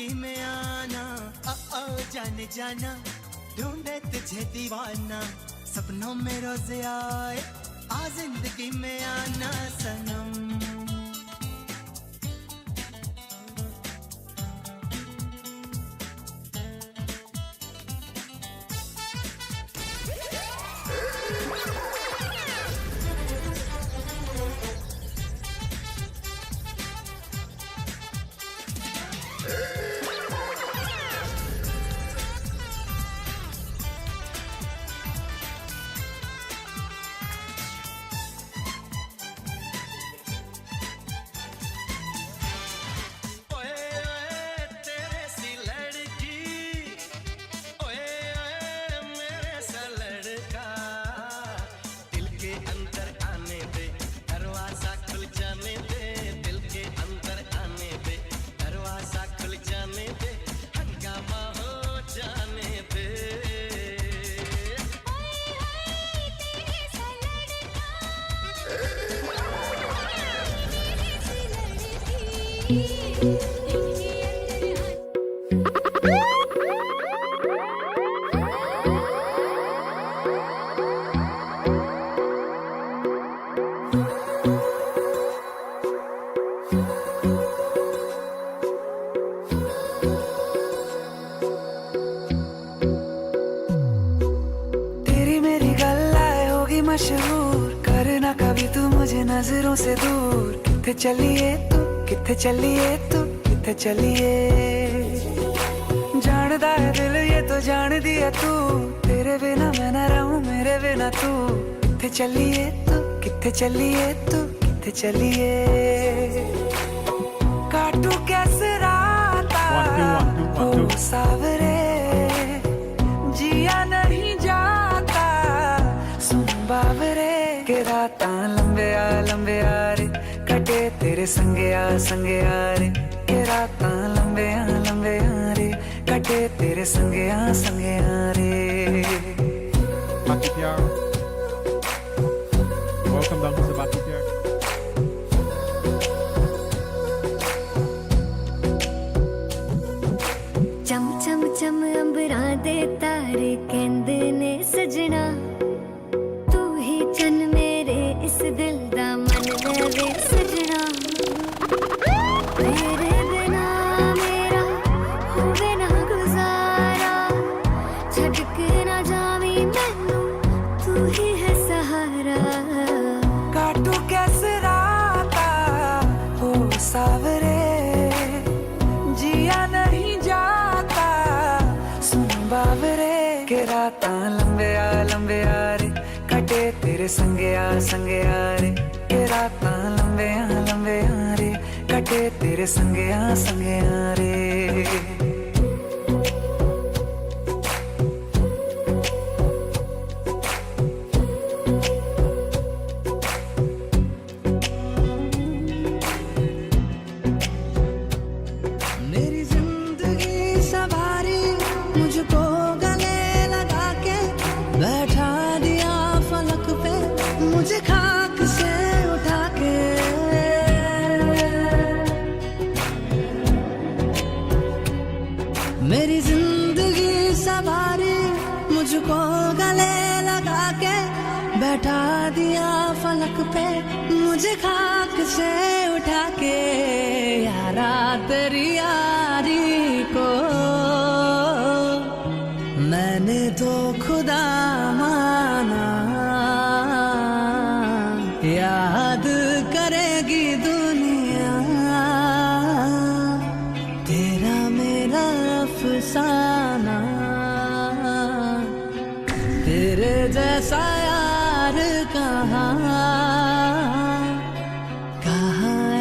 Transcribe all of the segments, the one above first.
जिंदगी में आना, जाने जाना, ढूंढे तुझे दीवाना, सपनों में रोज आए, आ जिंदगी में आना सनम। मशहूर करना कभी तू मुझे नजरों से दूर। किथे चलिए तू, किथे चलिए तू, किथे चलिए। जानदा है दिल ये तो जान दिया तू, तेरे बिना मैं न रहूं मेरे बिना तू। किथे चलिए तू, किथे चलिए तू, किथे चलिए। काटू कैसे राता ओ सावरे, जिया नहीं जाता सुन बावरे। के राता लंबे आ रे, कटे तेरे संगे आ रे। के राता लंबे आ रे, कटे तेरे संगे आ रे। Back Pyar. Welcome down to Subah Pyar. चम चम चम अंबरां दे तारे कहंदे ने सजना, तू ही चन मेरे इस दिल दा मन लवे सजना। तेरे बिना मेरा होवे ना गुजारा, छड़ के ना जावी मैनू तू ही है सहारा। काटू कैसे राता ओ सावरे, जिया नहीं जाता सुन बावरे। के राता लंबे आ रे, कटे तेरे संगे आ रे। के राता लंबे आ रे, कटे तेरे संगे आ रे। मेरी जिंदगी सवारी मुझको गले लगा के, बैठा दिया फलक पे मुझे खाक से उठा के। मेरी जिंदगी सवारी मुझको गले लगा के, बैठा दिया फलक पे मुझे खाक से उठा के। यारा तेरी यारी को मैंने तो खुदा माना, याद करेगी दुनिया तेरा मेरा अफसाना। तेरे जैसा यार कहाँ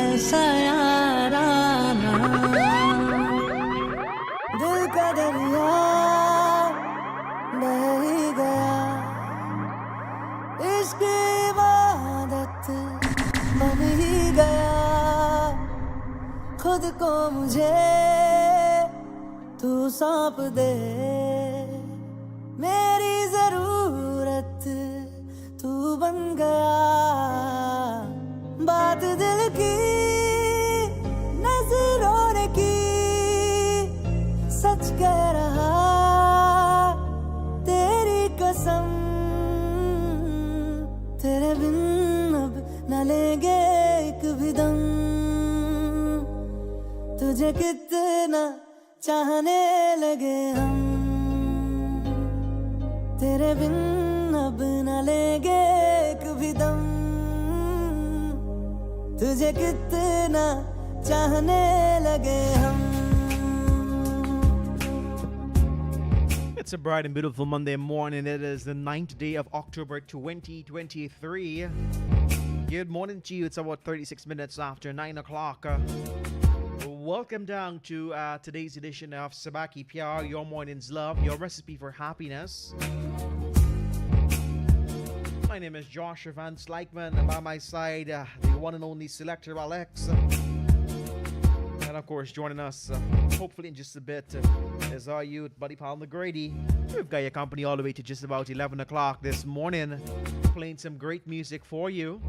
ऐसा याराना। दिल का दरिया बह ही गया, इश्क इबादत बन ही गया। खुद को मुझे तू सौंप दे, मेरी जरूरत तू बन गया। बात दिल की नजरों ने की, तुझे कितना चाहने लगे हम, तेरे बिन अब न लेंगे एक भी दम, तुझे कितना चाहने लगे हम. It's a bright and beautiful Monday morning. It is the 9th day of October 2023. Good morning to you. It's about 36 minutes after 9 o'clock. Welcome down to today's edition of Subah, Pyar, your morning's love, your recipe for happiness. My name is Joshua Van Slykeman, and by my side, the one and only selector Alex. And of course, joining us, hopefully in just a bit, is our youth buddy pal McGrady. We've got your company all the way to just about 11 o'clock this morning, playing some great music for you.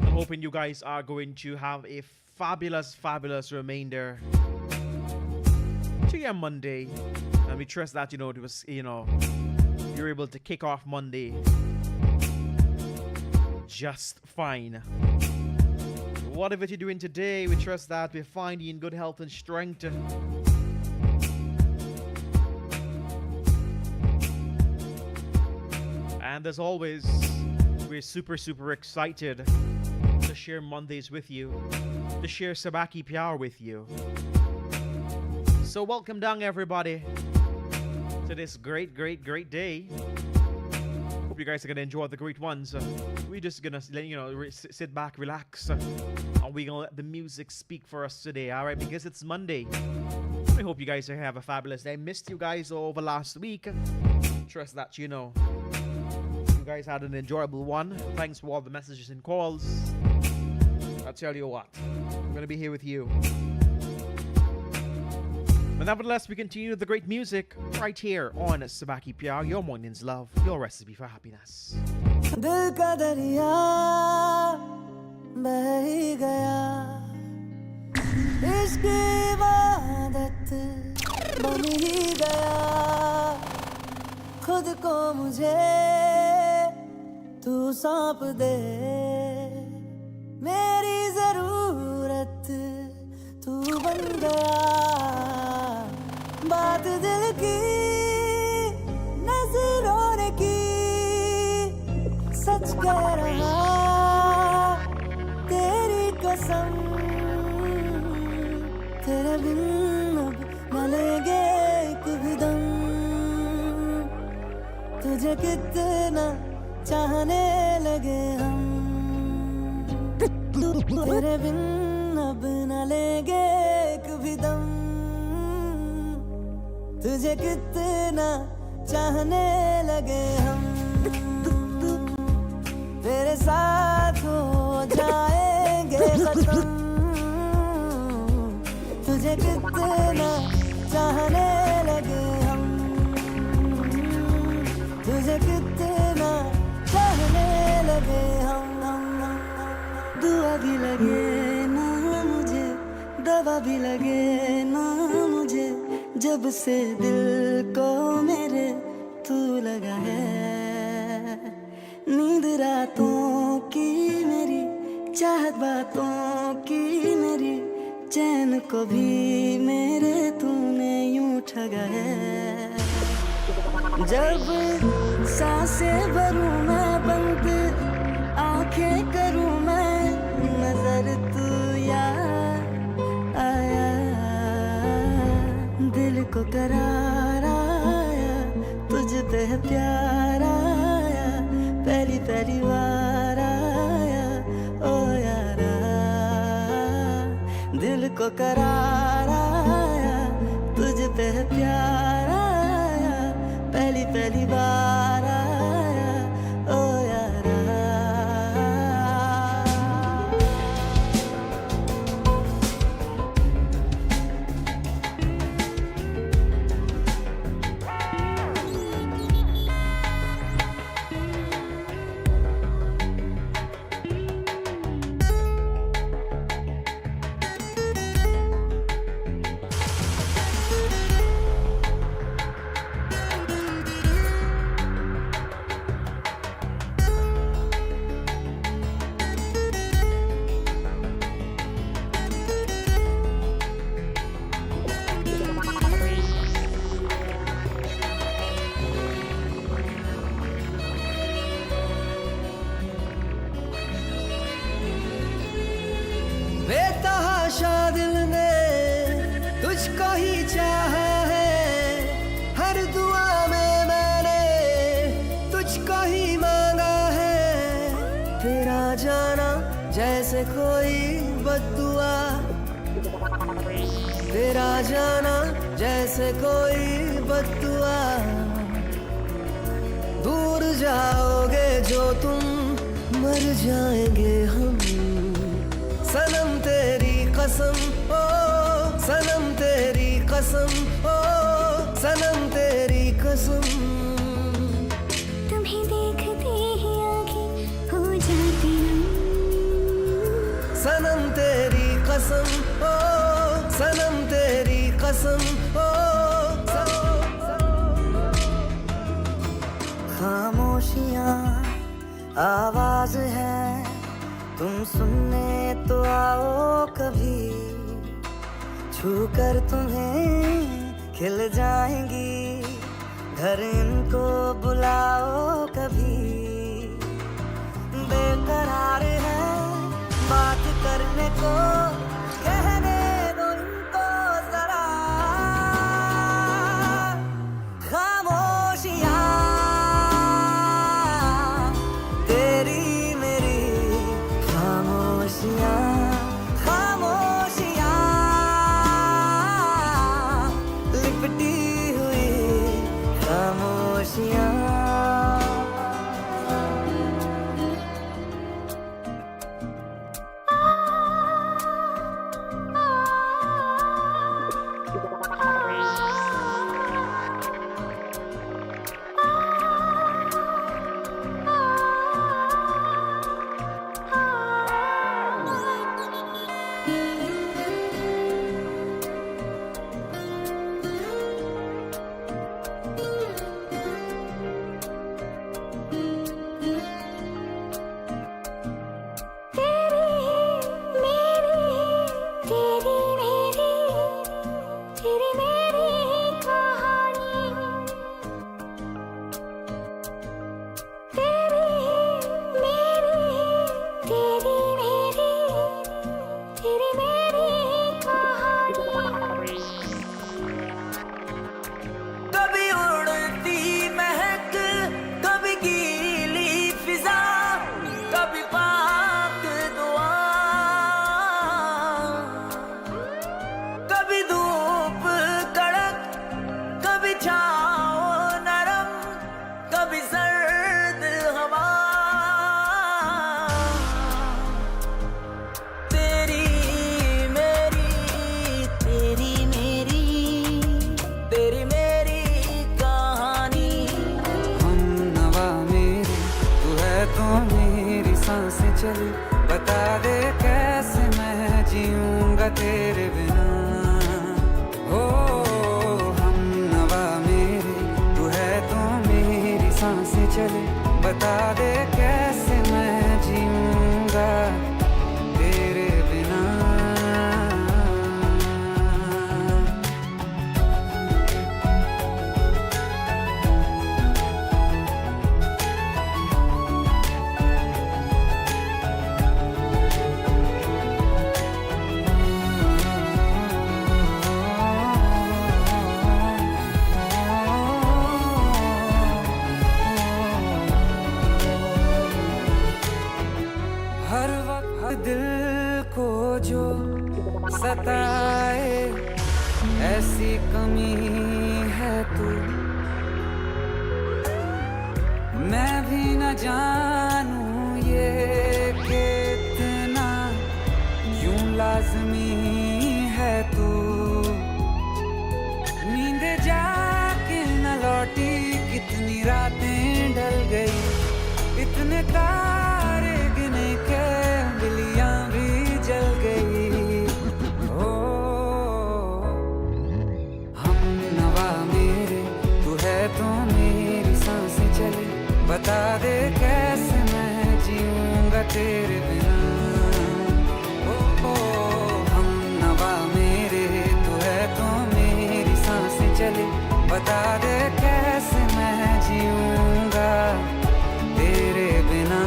I'm hoping you guys are going to have a fabulous, fabulous remainder to your Monday. And we trust that, it was, you're able to kick off Monday just fine. Whatever you're doing today, we trust that we find you in good health and strength. And as always, we're super, super excited to share Mondays with you, to share Subah Pyar with you. So welcome down, everybody, to this great, great, great day. Hope you guys are gonna enjoy the great ones. We're just gonna sit back, relax, and we're gonna let the music speak for us today, all right? Because it's Monday. I hope you guys have a fabulous day. Missed you guys over last week. Trust that you guys had an enjoyable one. Thanks for all the messages and calls. I'll tell you what, I'm gonna be here with you. But nevertheless, we continue the great music right here on Subah Pyar, your morning's love, your recipe for happiness. दिल का दरिया बह ही गया, इश्क इबादत बन ही गया, खुद को मुझे तू सौंप दे, मेरी जरूरत तू बन गया, बात दिल की नजरों ने की, सच कह रहा तेरी कसम, तेरे बिन अब न लेंगे एक भी दम, तुझे कितना चाहने लगे हम, तेरे बिन अब न लेंगे एक भी दम, तुझे कितना चाहने लगे हम, तेरे साथ हो जाएंगे खत्म, तुझे कितना चाहने लगे हम, तुझे कितना चाहने लगे हम. दुआ भी लगे ना मुझे, दवा भी लगे ना मुझे, जब से दिल को मेरे तू लगा है, नींद रातों की मेरी, चाहत बातों की मेरी, चैन को भी मेरे तूने यूं ठगा है, जब सांसें भरूं मैं बंद, आंखें करूं मैं नजर, तू याद आया, दिल को करार आया, तुझ पे प्यार आया, पहली पहली बार आया, ओ यारा, दिल को करार आया, तुझ पे प्यार आया, पहली पहली बार आया, ओ यारा. तुझको ही चाहा है, हर दुआ में मैंने तुझको ही मांगा है। तेरा जाना जैसे कोई बद्दुआ, तेरा जाना जैसे कोई बद्दुआ। दूर जाओगे जो तुम, मर जाएंगे हम। सनम तेरी कसम, ओ सनम तेरी कसम, ओ सनम तेरी कसम। तुम्हें देखते ही आंखें हो जाती नम। सनम तेरी कसम, ओ सनम तेरी कसम, ओ खामोशियाँ आवाज है, तुम सुनने तो आओ कभी। छू कर तुम्हें खिल जाएंगी, घर इनको बुलाओ कभी। बेकरार है बात करने को, कहने दो इनको जरा। खामोशियाँ तेरी मेरी, खामोशियाँ खामोशियाँ लिपटी हुई खामोशियाँ। चल बता दे कैसे मैं जीऊंगा तेरे बिना। हो हम नवा मेरे, तू है तो मेरी सांसें चले। बता दे कैसे मैं जीऊंगा तेरे बिना। हर वक्त दिल को जो सताए ऐसी कमी है तू, मैं भी न जानूं ये कि इतना क्यों लाज़मी है तू। नींद जाके न लौटी, कितनी रातें ढल गई, इतने तारे गिने के बिलियां भी जल गई। ओ हम नवा मेरे, तू है तो मेरी सांसें चले। बता दे कैसे मैं जीऊंगा तेरे बिना। ओ हम नवा मेरे, तू है तो मेरी सांसें चले। बता दे कैसे मैं जीऊंगा तेरे बिना।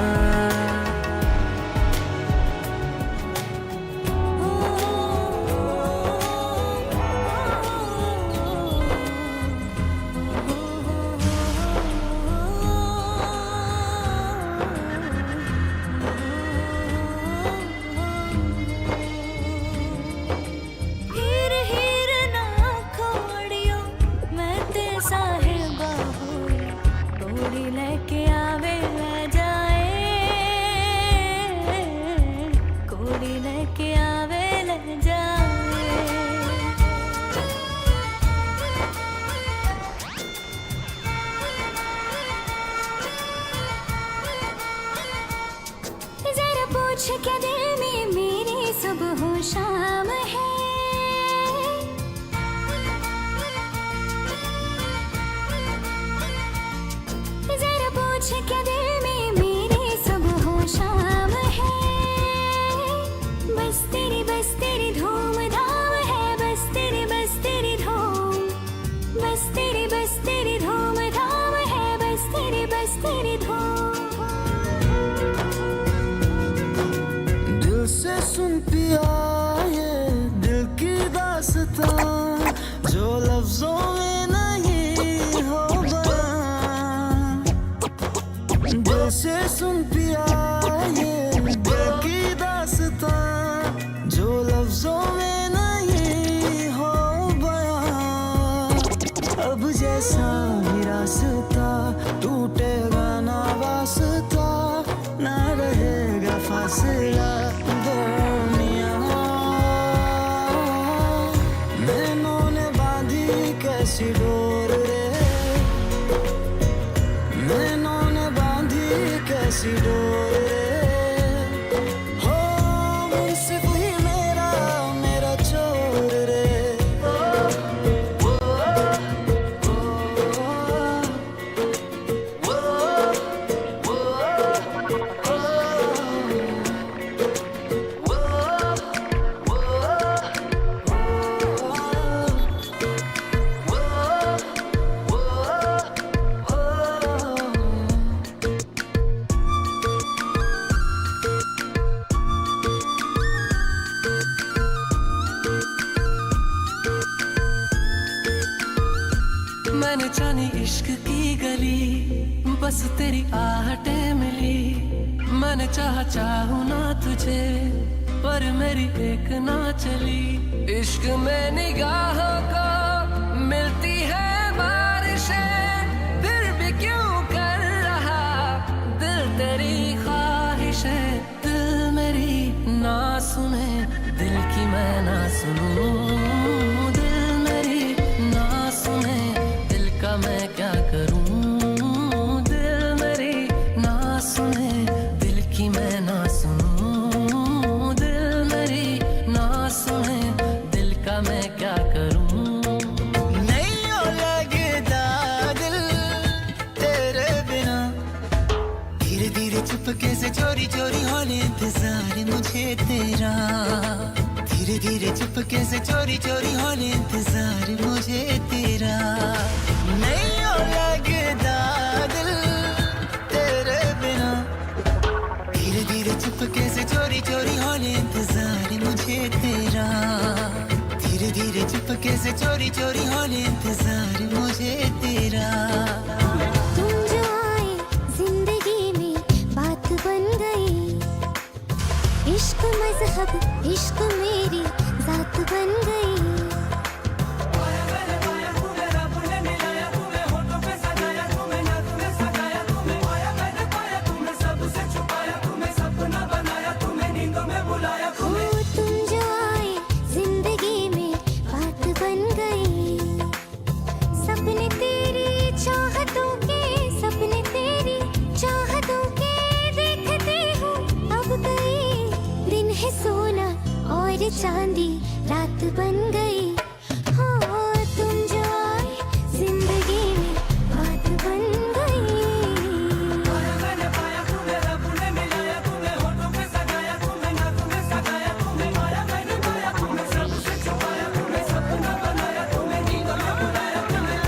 बस तेरी धूम धाम है, बस तेरी धूम, बस तेरी धूम धाम है, बस तेरी धूम। दिल से सुन पिया ये दिल की दास्तां, जो लफ्जों में नहीं हो बयां। दिल से सुन पिया ये दिल की दास्तां, जो लफ्जों में नहीं हो बयां। अब जैसा ही रास्ता टूटेगा ना वास्ता, ना रहेगा फासला दरमियां। नैनों ने बांधी कैसी डोर रे, नैनों ने बांधी कैसी डोर रे। हो मुंसिफ ही मेरा चोर रे। मैंने जानी इश्क की गली, बस तेरी आहटें मिली। मैंने चाहूं ना तुझे, पर मेरी एक ना चली। इश्क में निगाहों को मिलती है बारिशें, फिर भी क्यों कर रहा दिल तेरी ख्वाहिशें। दिल मेरी ना सुने, दिल की मैं ना सुनूं। दिल मेरी ना सुने, दिल का मैं क्या करूं। दिल मेरी ना सुने, दिल की मैं ना सुनूं। दिल मेरी ना सुने, दिल का मैं क्या करूं। नहीं हो लगता दिल तेरे बिना, धीरे धीरे चुपके से चोरी चोरी होने इंतजार मुझे तेरा। धीरे धीरे चुपके से चोरी चोरी होने इंतजार मुझे तेरा। नहीं हो लगता दिल तेरे बिना, धीरे धीरे चुपके से चोरी चोरी होने इंतजार मुझे तेरा। धीरे धीरे चुपके से चोरी चोरी होने इंतजार मुझे तेरा। तुम जो आए जिंदगी में बात बन गई, इश्क मजहब इश्क मेरी जात बन गई। चांदी रात बन गई। हो तुम जो आए जिंदगी में बात बन गई। मैंने पाया तुम्हें रब ने मिलाया, तुम्हें होठों पे सजाया, तुम्हें नाकों में सजाया, तुम्हें पाया मैंने पाया, तुम्हें सबसे छुपाया, तुम्हें सपना बनाया, तुम्हें नींदों में बुलाया, तुम्हें।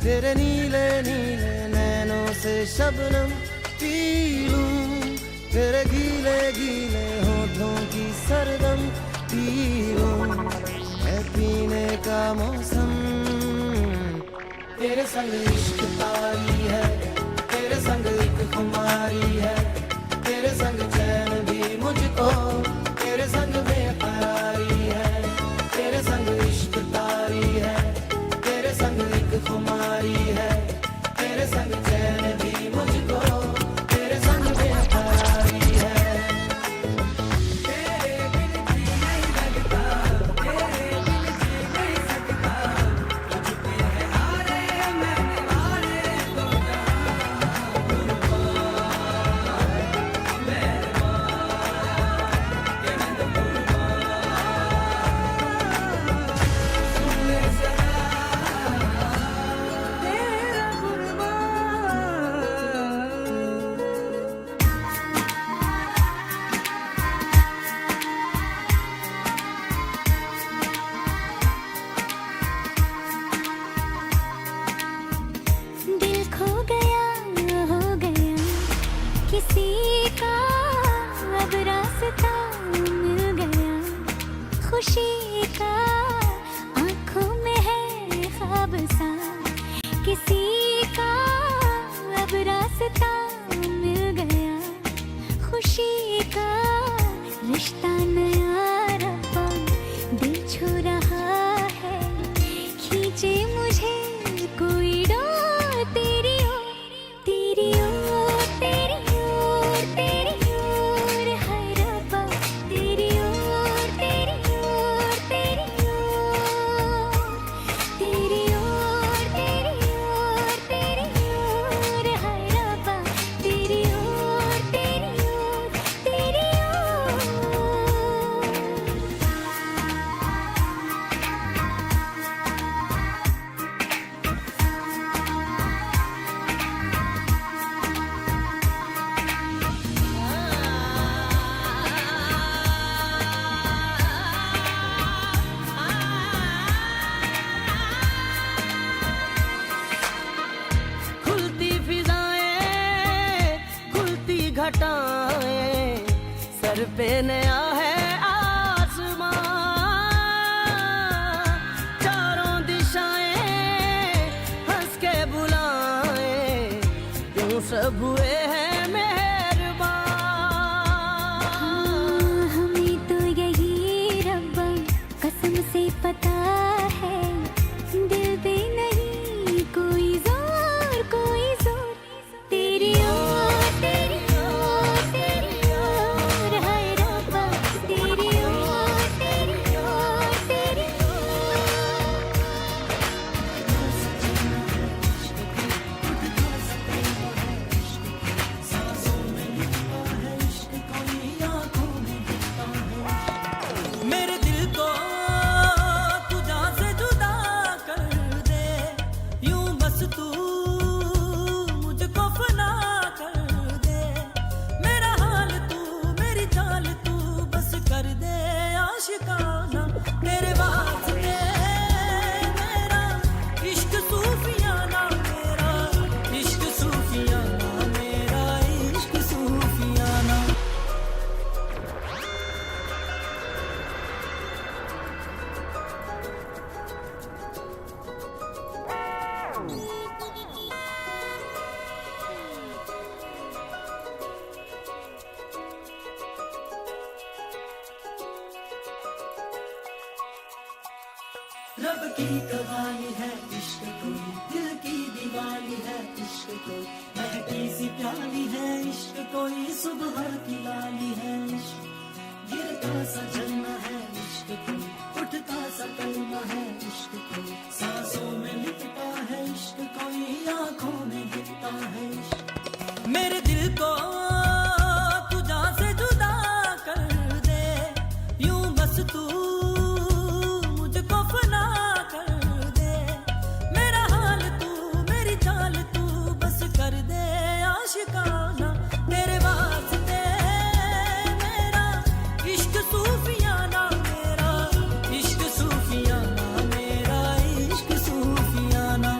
तेरे नीले नीले नैनों से शबनम पी लूं, तेरे गीले गीले होठों की सरदम पी लूं। है पीने का मौसम, तेरे संग इश्क तारी है, तेरे संग एक खुमारी है। तेरे संग चैन भी मुझको, तेरे संग बेकरारी है। तेरे संग इश्क तारी है, तेरे संग एक खुमारी है। तेरे संग चैन भी मुझको, तेरे संग बेकरारी है। तेरे बिन जी नहीं लगता, तेरे बिन जी नहीं सकता। तुझ पे है हारे मैंने हारे तो जहां। रिश्ता नया रब्बा दिल छू रहा है, खींचे मुझे कोई डोर तेरी ओर, तेरी ओर, तेरी ओर, तेरी ओर है रब्बा, तेरी ओर, तेरी ओर, तेरी ओर, तेरी ओर, तेरी ओर, तेरी ओर है रब्बा, तेरी ओर, तेरी ओर, तेरी ओर। खुलती फिजाएं, खुलती घटाएं, सर पे नया है आसमां, चारों दिशाएं हंस के बुलाएं, यूं सब हुए हैं मेहरबान। हमें तो यही रब्बा कसम से पता है, दिल पे नहीं कोई जोर, कोई जोर, तेरी ओर, तेरी ओर, तेरी ओर है रब्बा, तेरी ओर, तेरी ओर, तेरी मेरे दिल को तुझा से जुदा कर दे, यूं बस तू मुझको फना कर दे, मेरा हाल तू, मेरी चाल तू बस कर दे आशिकाना, तेरे वास्ते मेरा इश्क सूफियाना, मेरा इश्क सूफियाना, मेरा इश्क सूफियाना। रब की कवाली है इश्क कोई, दिल की दीवानी है इश्क कोई, महकी सी प्याली है इश्क कोई, सुबह की लाली है इश्क, गिरता सा झरना है इश्क कोई, उठता सा कलमा है इश्क कोई, सांसों में लिखता है इश्क कोई, आंखों में गिरता है इश्क। मेरे दिल को तुझा से जुदा कर दे, यूं बस तू मुझको फना कर दे, मेरा हाल तू, मेरी चाल तू बस कर दे आशिकाना, तेरे वास्ते मेरा इश्क सूफियाना, मेरा इश्क सूफियाना, मेरा इश्क सूफियाना,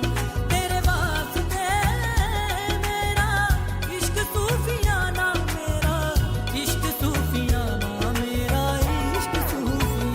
तेरे वास्ते मेरा इश्क सूफियाना, मेरा इश्क सूफियाना, मेरा इश्क सूफियाना।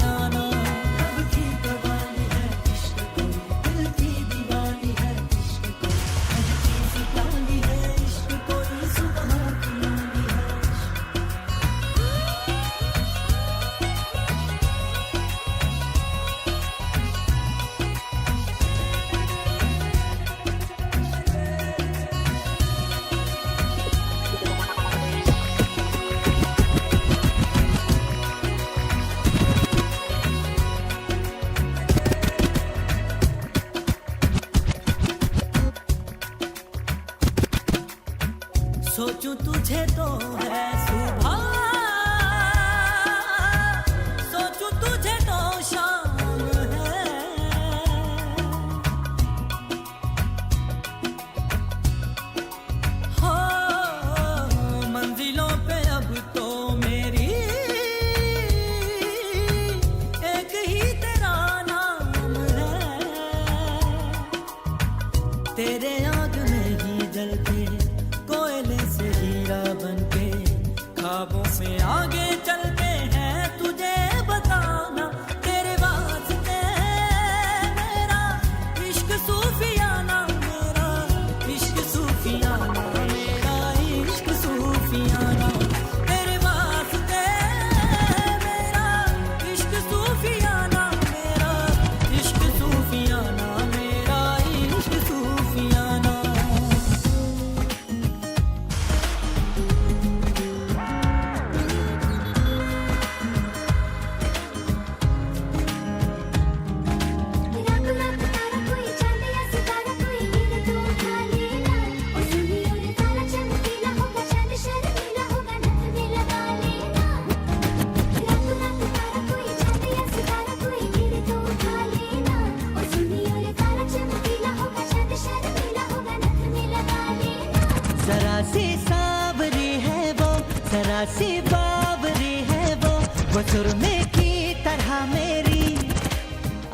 सी बावरी है वो सुरमे की तरह मेरी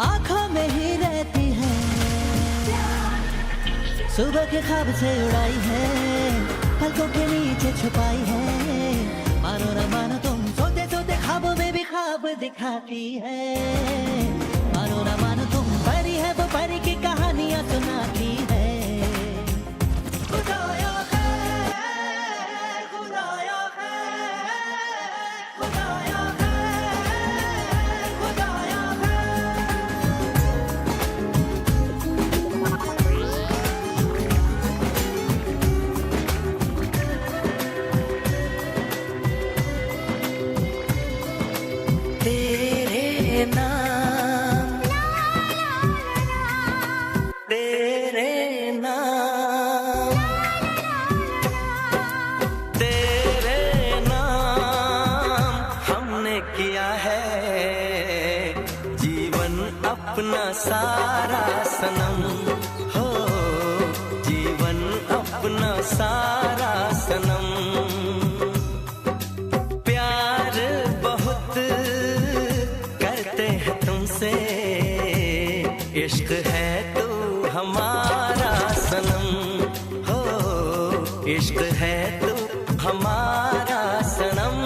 आंखों में ही रहती है सुबह के ख्वाब से उड़ाई है पलकों के नीचे छुपाई है मानो न मानो तुम सोते सोते ख्वाबों में भी ख्वाब दिखाती है मानो न मानो तुम परी है वो परी की कहानियां सुनाती है खुदाया खैर खुदाया खैर खुदाया खैर खुदाया तेरे नाम तेरे नाम तेरे नाम हमने किया है जीवन अपना सारा सनम हो जीवन अपना सारा सनम प्यार बहुत करते हैं तुमसे इश्क है तू हमारा सनम हो इश्क है तू हमारा सनम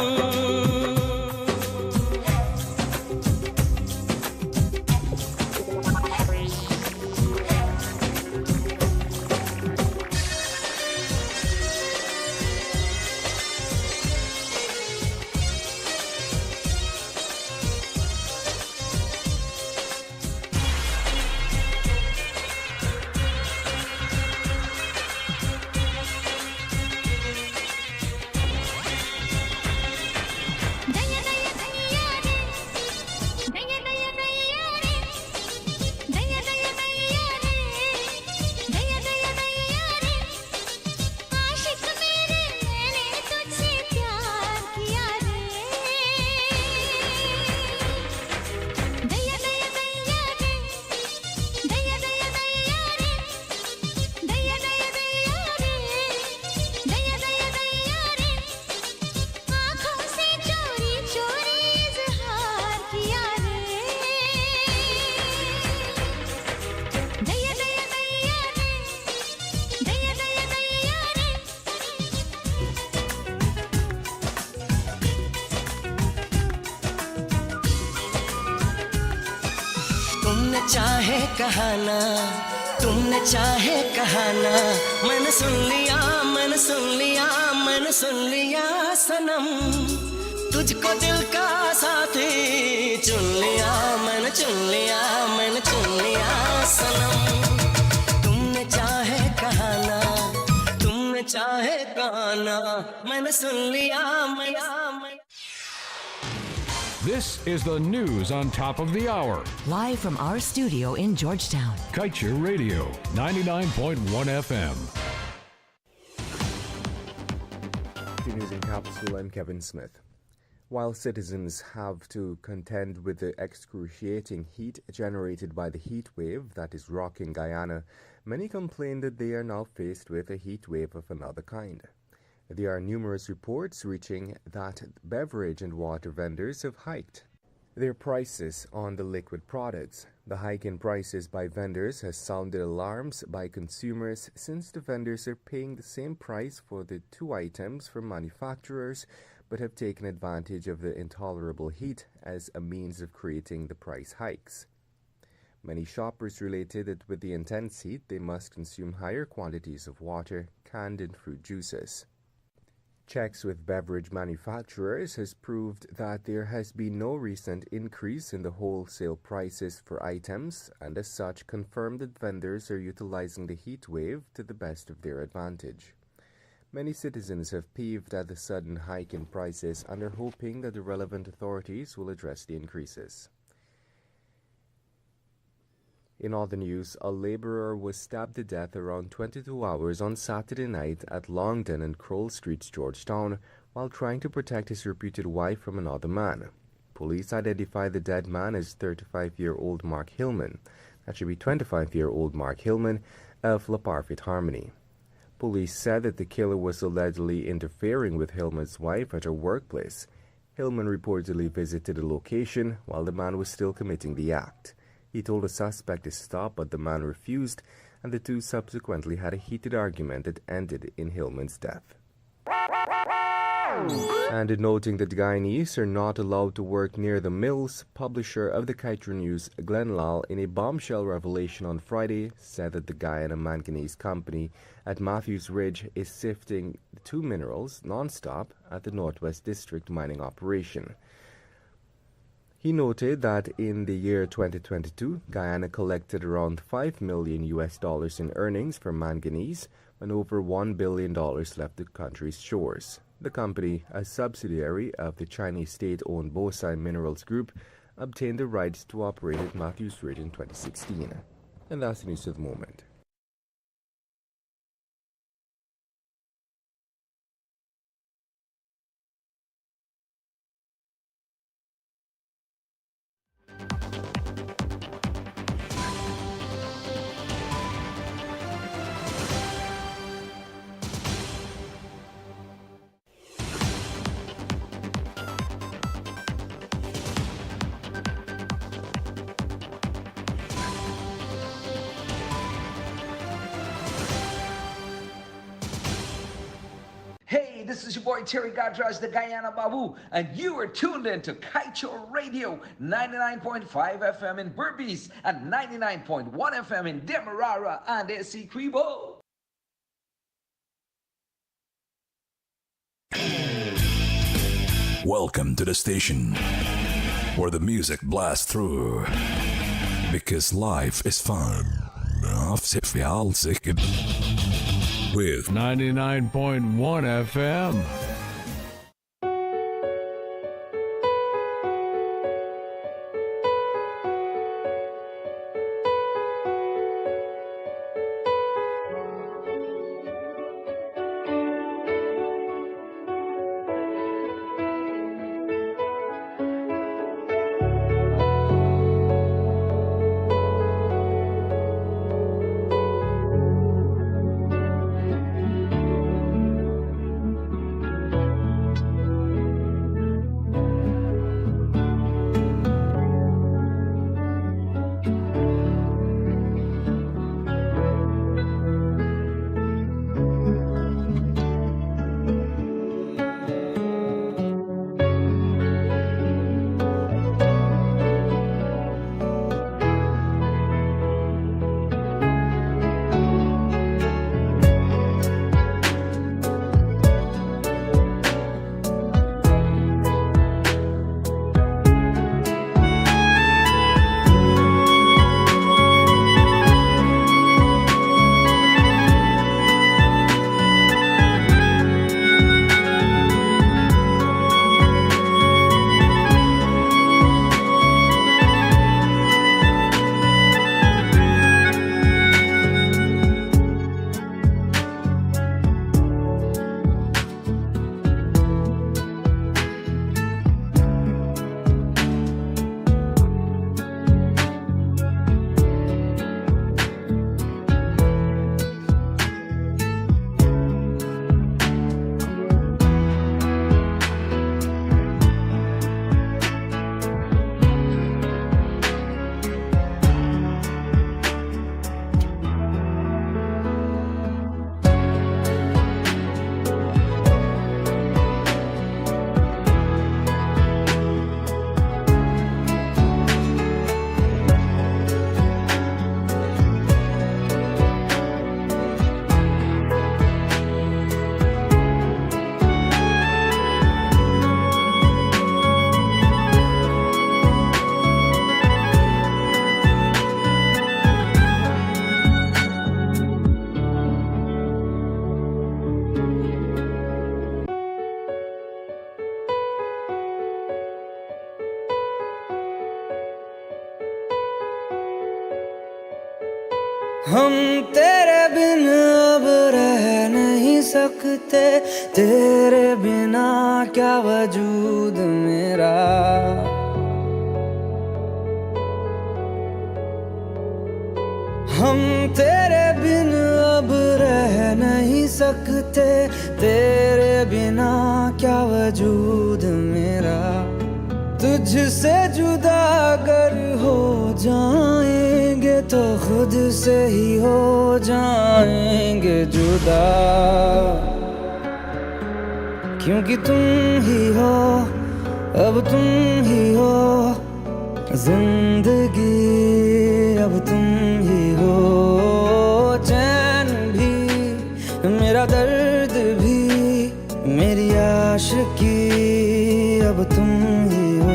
दया दया दया रे दया दया दया रे दया दया दया रे दया दया दया रे आशिक मेरे मैंने तुझसे प्यार किया रे दया दया दया रे दया दया दया रे दया दया दया रे दया दया दया रे आँखों से चोरी चोरी इज़हार किया रे दया दया दया रे दया दया दया रे तुमने चाहे कहाना तुमने चाहे कहाना मैंने सुन लिया मैंने सुन लिया मैंने सुन लिया सनम तुझको दिल का साथी चुन लिया मैंने चुन लिया मैंने चुन लिया सनम तुमने चाहे कहाना तुमने चाहे कहाना मैंने सुन लिया मैं This is the news on top of the hour. Live from our studio in Georgetown. Kaieteur Radio, 99.1 FM. The news in capital, I'm Kevin Smith. While citizens have to contend with the excruciating heat generated by the heat wave that is rocking Guyana, many complain that they are now faced with a heat wave of another kind. There are numerous reports reaching that beverage and water vendors have hiked their prices on the liquid products. The hike in prices by vendors has sounded alarms by consumers since the vendors are paying the same price for the two items from manufacturers but have taken advantage of the intolerable heat as a means of creating the price hikes. Many shoppers related that with the intense heat they must consume higher quantities of water, canned and fruit juices. Checks with beverage manufacturers has proved that there has been no recent increase in the wholesale prices for items and as such confirmed that vendors are utilizing the heat wave to the best of their advantage. Many citizens have peeved at the sudden hike in prices and are hoping that the relevant authorities will address the increases. In other news, a laborer was stabbed to death around 22 hours on Saturday night at Longden and Kroll Streets, Georgetown, while trying to protect his reputed wife from another man. Police identified the dead man as 35-year-old Mark Hillman. That should be 25-year-old Mark Hillman of La Parfait Harmony. Police said that the killer was allegedly interfering with Hillman's wife at her workplace. Hillman reportedly visited the location while the man was still committing the act. He told the suspect to stop, but the man refused, and the two subsequently had a heated argument that ended in Hillman's death. And in noting that Guyanese are not allowed to work near the mills, publisher of the Kaieteur News, Glenn Lal, in a bombshell revelation on Friday, said that the Guyana Manganese Company at Matthews Ridge is sifting two minerals non-stop at the Northwest District mining operation. He noted that in the year 2022, Guyana collected around $5 million in earnings from manganese when over $1 billion left the country's shores. The company, a subsidiary of the Chinese state-owned Bosai Minerals Group, obtained the rights to operate at Matthews Ridge in 2016. And that's the news of the moment. Hey, this is your boy Terry Gadraj, the Guyana Babu, and you are tuned in to Kaieteur Radio, 99.5 FM in Berbice and 99.1 FM in Demerara and Essequibo. Welcome to the station where the music blasts through, because life is fun. With 99.1 FM. हम तेरे बिन अब रह नहीं सकते, तेरे बिना क्या वजूद मेरा। हम तेरे बिन अब रह नहीं सकते तेरे बिना क्या वजूद मेरा तुझसे जुदा अगर हो जाएंगे तो खुद से ही हो जाएंगे जुदा क्योंकि तुम ही हो अब तुम ही हो जिंदगी अब तुम ही हो चैन भी मेरा दर्द भी मेरी आशिकी अब तुम ही हो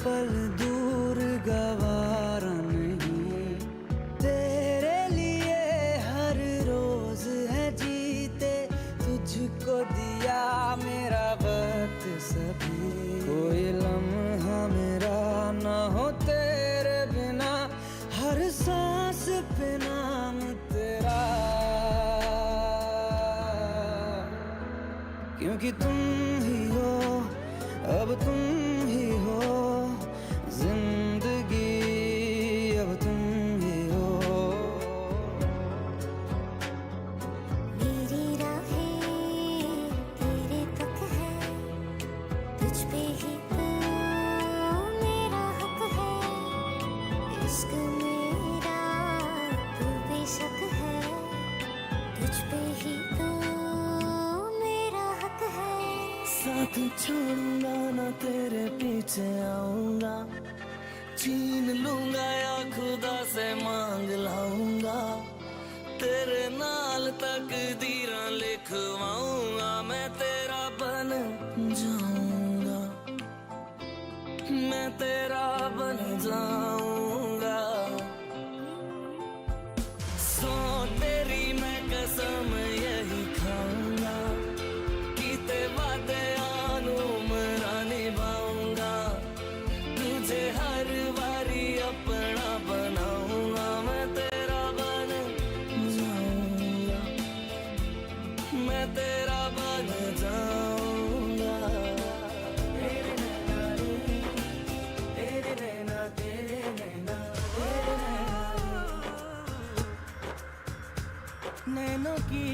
पल दूर गवारा नहीं तेरे लिए हर रोज है जीते तुझको दिया मेरा वक्त सभी कोई लम्हा मेरा ना हो तेरे बिना हर सांस पे नाम तेरा क्योंकि तुम ही हो अब तुम ही हो जिंदगी अब तुम ही हो मेरी राहें तेरे तक है तुझ पे ही तो मेरा हक है इश्क मेरा तू बेशक है तुझ पे ही तो मेरा हक है साथ छोड़ूंगा ना तेरे पीछे आऊंगा छीन लूंगा या खुदा से मांग लाऊंगा तेरे नाल तकदीरां लिखवाऊंगा मैं तेरा बन जाऊंगा मैं तेरा बन जाऊंगा सो तेरी मैं कसम यही खाऊंगा कीते वादे आनू मरा निभाऊंगा तुझे हर बारी अपना बनाऊंगा मैं तेरा बन जाऊंगा मैं तेरा बन जाऊंगा तेरे नैना रे तेरे नैना तेरे नैना तेरे नैना नैनों की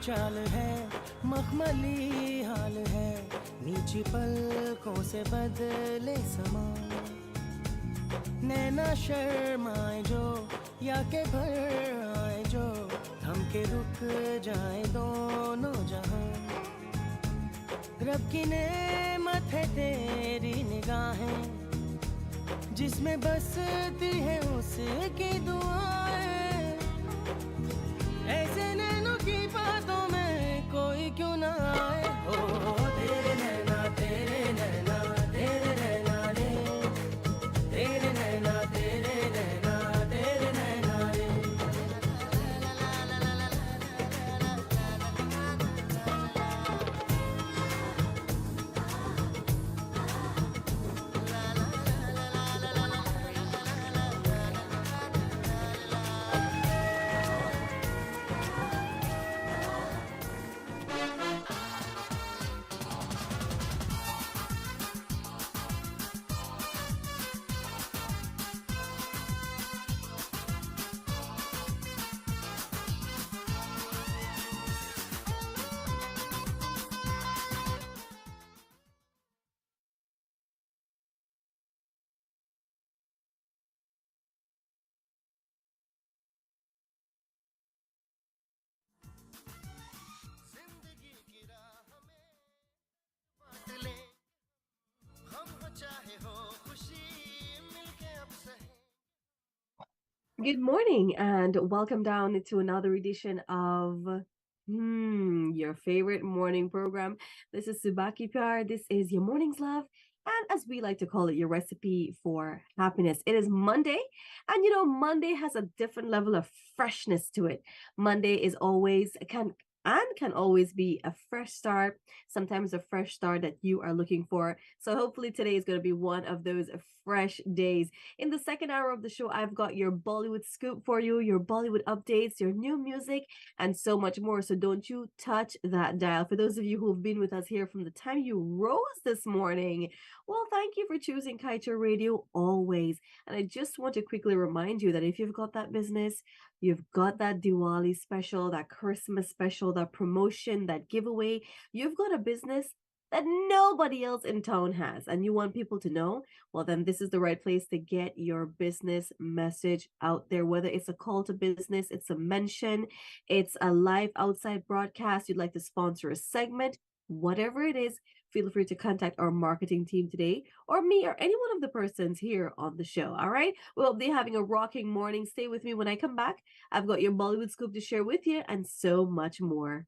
चाल है मखमली हाल है नीची पलकों से बदले समा नैना शर्माए जो या के भर आए जो थम के रुक जाए दोनों जहां रब की नेमत है तेरी निगाहें जिसमें बसती है उसकी दुआएं ऐसे नैनों की बातों में कोई क्यों ना आए हो तेरे नैना तेरे नैना तेरे नैना रे तेरे नैना तेरे नैना तेरे नैना रे Good morning and welcome down to another edition of your favorite morning program. This is Subah Pyar. This is your morning's love. And as we like to call it, your recipe for happiness. It is Monday. And Monday has a different level of freshness to it. Monday is always and can always be a fresh start, sometimes a fresh start that you are looking for. So hopefully today is going to be one of those fresh days. In the second hour of the show, I've got your Bollywood scoop for you, your Bollywood updates, your new music, and so much more. So don't you touch that dial. For those of you who've been with us here from the time you rose this morning, well, thank you for choosing Kaieteur Radio always. And I just want to quickly remind you that if you've got that business, you've got that Diwali special, that Christmas special, that promotion, that giveaway, you've got a business that nobody else in town has, and you want people to know, well, then this is the right place to get your business message out there. Whether it's a call to business, it's a mention, it's a live outside broadcast, you'd like to sponsor a segment, whatever it is, feel free to contact our marketing team today, or me, or any one of the persons here on the show. All right, we'll be having a rocking morning. Stay with me. When I come back, I've got your Bollywood scoop to share with you, and so much more.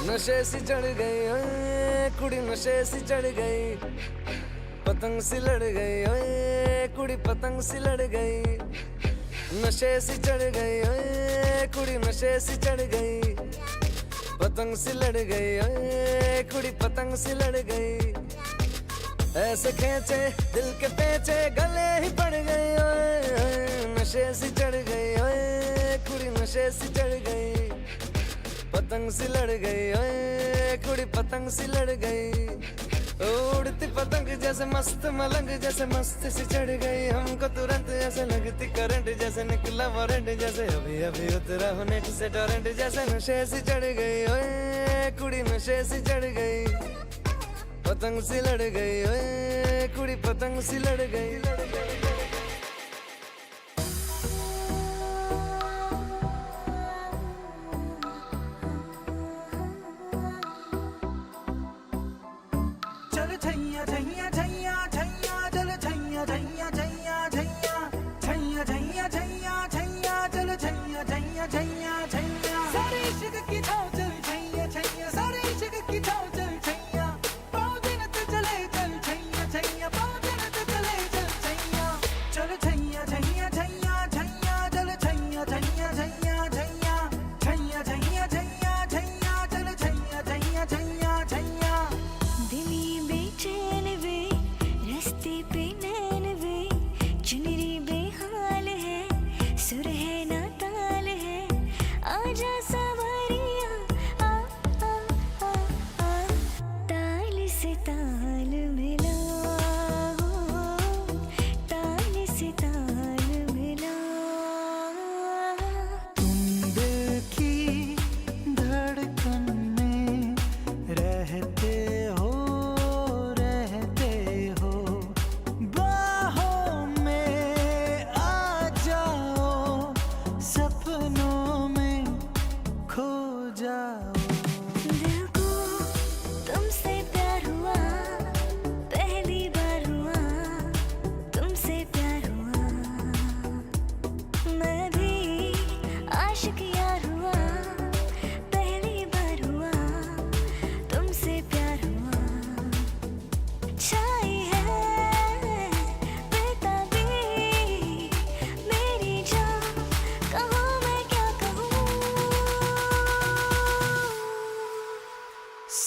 नशे सी चढ़ गई ओए कुड़ी नशे सी चढ़ गई पतंग सी लड़ गई ओए कुड़ी पतंग सी लड़ गई नशे सी चढ़ गई ओए कुड़ी नशे सी चढ़ गई पतंग सी लड़ गई ओए कुड़ी पतंग सी लड़ गई ऐसे खींचे दिल के पेचे गले ही पड़ गई ओए नशे सी चढ़ गई ओए कुड़ी नशे सी चढ़ गई पतंग सी लड़ गई ओए कुड़ी पतंग सी लड़ गई उड़ती पतंग जैसे मस्त मलंग जैसे मस्त सी चढ़ गई हमको तुरंत ऐसे लगती करंट जैसे निकला वारंट जैसे अभी अभी उतरा हो नेट से टोरेंट जैसे नशे सी चढ़ गई ओए कुड़ी नशे सी चढ़ गई पतंग सी लड़ गई ओए कुड़ी पतंग सी लड़ गई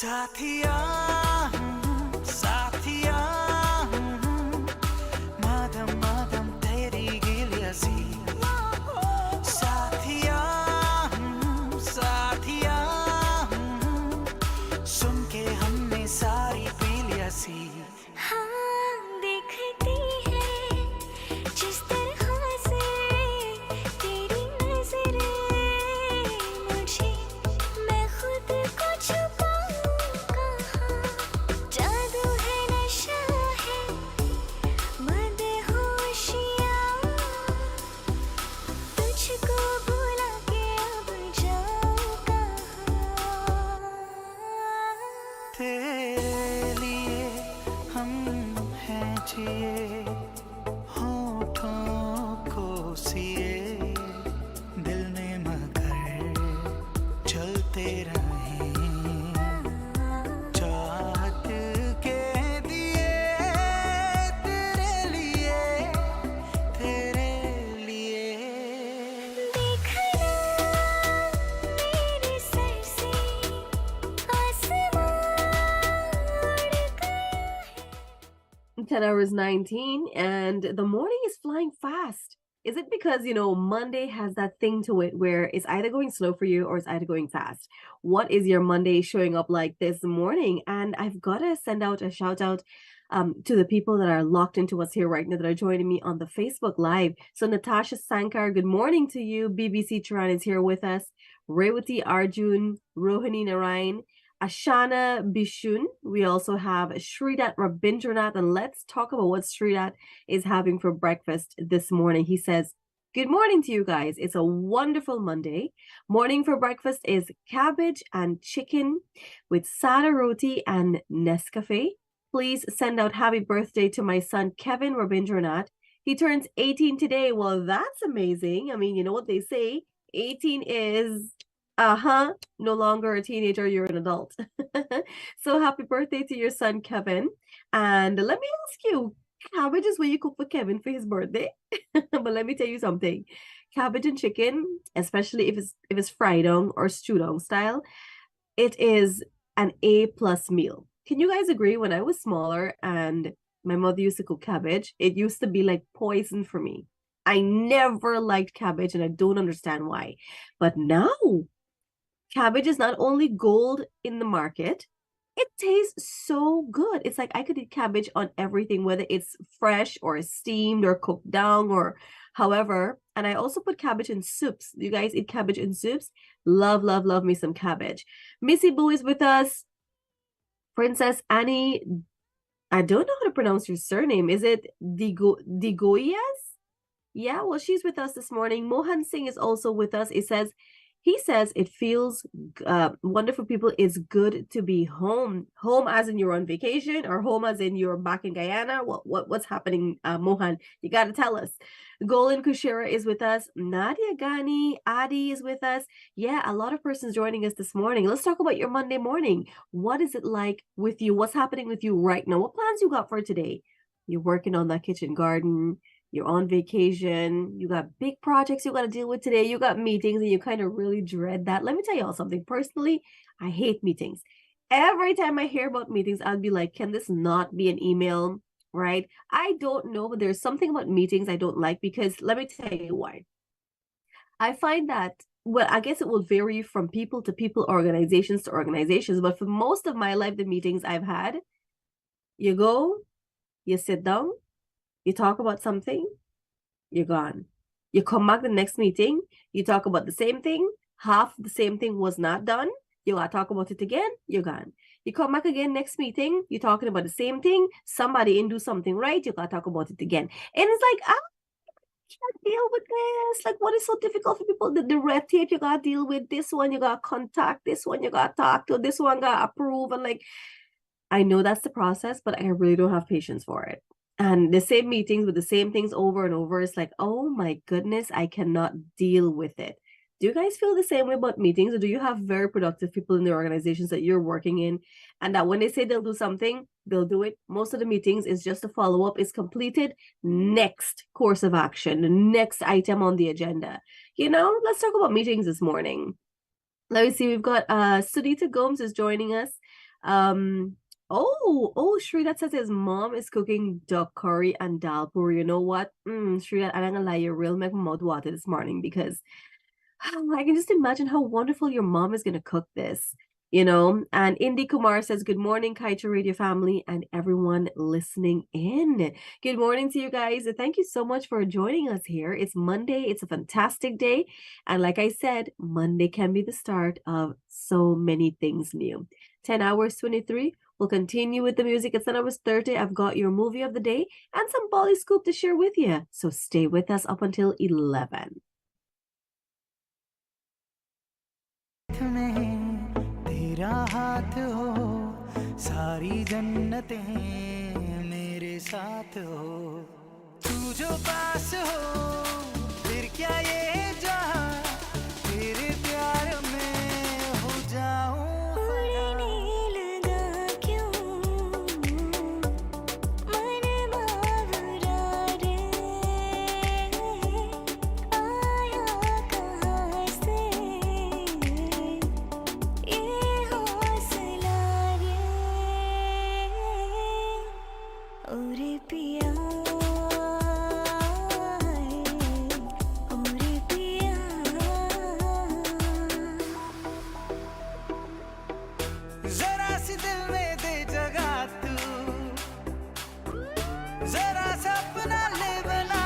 साथिया साथिया माधम माधम तेरी गिलियासी साथिया साथिया सुन के हमने सारी पी लिया सी हाँ देखती है जिस तरह से जिए होठों को सिए दिल में मगर चलते रहें चाहत के दिए तेरे लिए देखना मेरे सर से आसमां उड़ गया है 10 hours 19 and the morning is flying fast. Is it because, Monday has that thing to it where it's either going slow for you or it's either going fast? What is your Monday showing up like this morning? And I've got to send out a shout out to the people that are locked into us here right now that are joining me on the Facebook Live. So Natasha Sankar, good morning to you. BBC Charan is here with us. Rewati Arjun, Rohini Narayan, Ashana Bishun. We also have Sridat Rabindranath, and let's talk about what Sridat is having for breakfast this morning. He says, good morning to you guys. It's a wonderful Monday. Morning for breakfast is cabbage and chicken with sada roti and Nescafe. Please send out happy birthday to my son, Kevin Rabindranath. He turns 18 today. Well, that's amazing. I mean, you know what they say? 18 is no longer a teenager, you're an adult. So happy birthday to your son Kevin. And let me ask you, cabbage is what you cook for Kevin for his birthday? But let me tell you something. Cabbage and chicken, especially if it's fried on or stewed on style, it is an A+ meal. Can you guys agree? When I was smaller and my mother used to cook cabbage, it used to be like poison for me. I never liked cabbage and I don't understand why. But now cabbage is not only gold in the market, it tastes so good. It's like I could eat cabbage on everything, whether it's fresh or steamed or cooked down or however. And I also put cabbage in soups. You guys eat cabbage in soups? Love, love, love me some cabbage. Missy Boo is with us. Princess Annie, I don't know how to pronounce your surname. Is it Digoyas? Yeah, well, she's with us this morning. Mohan Singh is also with us. He says it feels wonderful, people. It's good to be home. Home as in you're on vacation, or home as in you're back in Guyana. What's happening, Mohan? You got to tell us. Golan Kushera is with us. Nadia Ghani, Adi is with us. Yeah, a lot of persons joining us this morning. Let's talk about your Monday morning. What is it like with you? What's happening with you right now? What plans you got for today? You're working on that kitchen garden. You're on vacation. You got big projects you got to deal with today. You got meetings and you kind of really dread that. Let me tell y'all something. Personally, I hate meetings. Every time I hear about meetings, I'll be like, can this not be an email? Right? I don't know, but there's something about meetings I don't like, because let me tell you why. I find that, well, I guess it will vary from people to people, organizations to organizations, but for most of my life, the meetings I've had, you go, you sit down, you talk about something, you're gone. You come back the next meeting, you talk about the same thing, half the same thing was not done, you gotta talk about it again, you're gone. You come back again next meeting, you're talking about the same thing, somebody didn't do something right, you gotta talk about it again. And it's like, I can't deal with this. Like, what is so difficult for people? The red tape you gotta deal with, this one you gotta contact, this one you gotta talk to, this one gotta approve, and like, I know that's the process, but I really don't have patience for it. And the same meetings with the same things over and over, it's like, oh my goodness, I cannot deal with it. Do you guys feel the same way about meetings, or do you have very productive people in the organizations that you're working in, and that when they say they'll do something, they'll do it? Most of the meetings is just a follow-up, is completed, next course of action, next item on the agenda. Let's talk about meetings this morning. Let me see, we've got Sudita Gomes is joining us. Shri, that says his mom is cooking duck curry and dal puri. You know what? Shri, I'm not gonna lie, you really make my mouth water this morning, because I can just imagine how wonderful your mom is gonna cook this. And Indy Kumar says, good morning, Kaieteur Radio family and everyone listening in. Good morning to you guys. Thank you so much for joining us here. It's Monday. It's a fantastic day. And like I said, Monday can be the start of so many things new. 10 hours 23. We'll continue with the music. It's 10 hours 30. I've got your movie of the day and some Bolly Scoop to share with you. So stay with us up until 11. तेरा हाथ हो सारी जन्नतें मेरे साथ हो तू जो पास हो फिर क्या ये जहां तेरे प्यार में हो जाऊं उड़ने लगा क्यों मन बावरा रे आया कहाँ से ये हौसला रे ओरे पिया ओरे पिया जरा सी दिल में दे जगह तू जरा सा अपना ले बना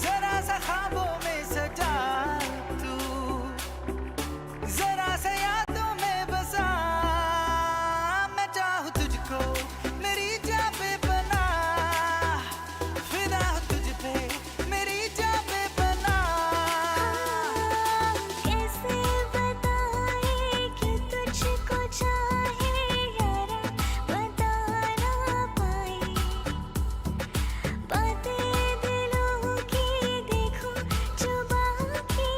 जरा सा ख्वाबों में सजा तू जरा सा यादों में बसा मैं चाहूँ तुझको मेरी जान पे बना फिदा हूँ तुझ पे मेरी जान पे बना कैसे बताए कि तुझको चाहे यारा बता ना पाए बातें दिलों की देखो जुबां की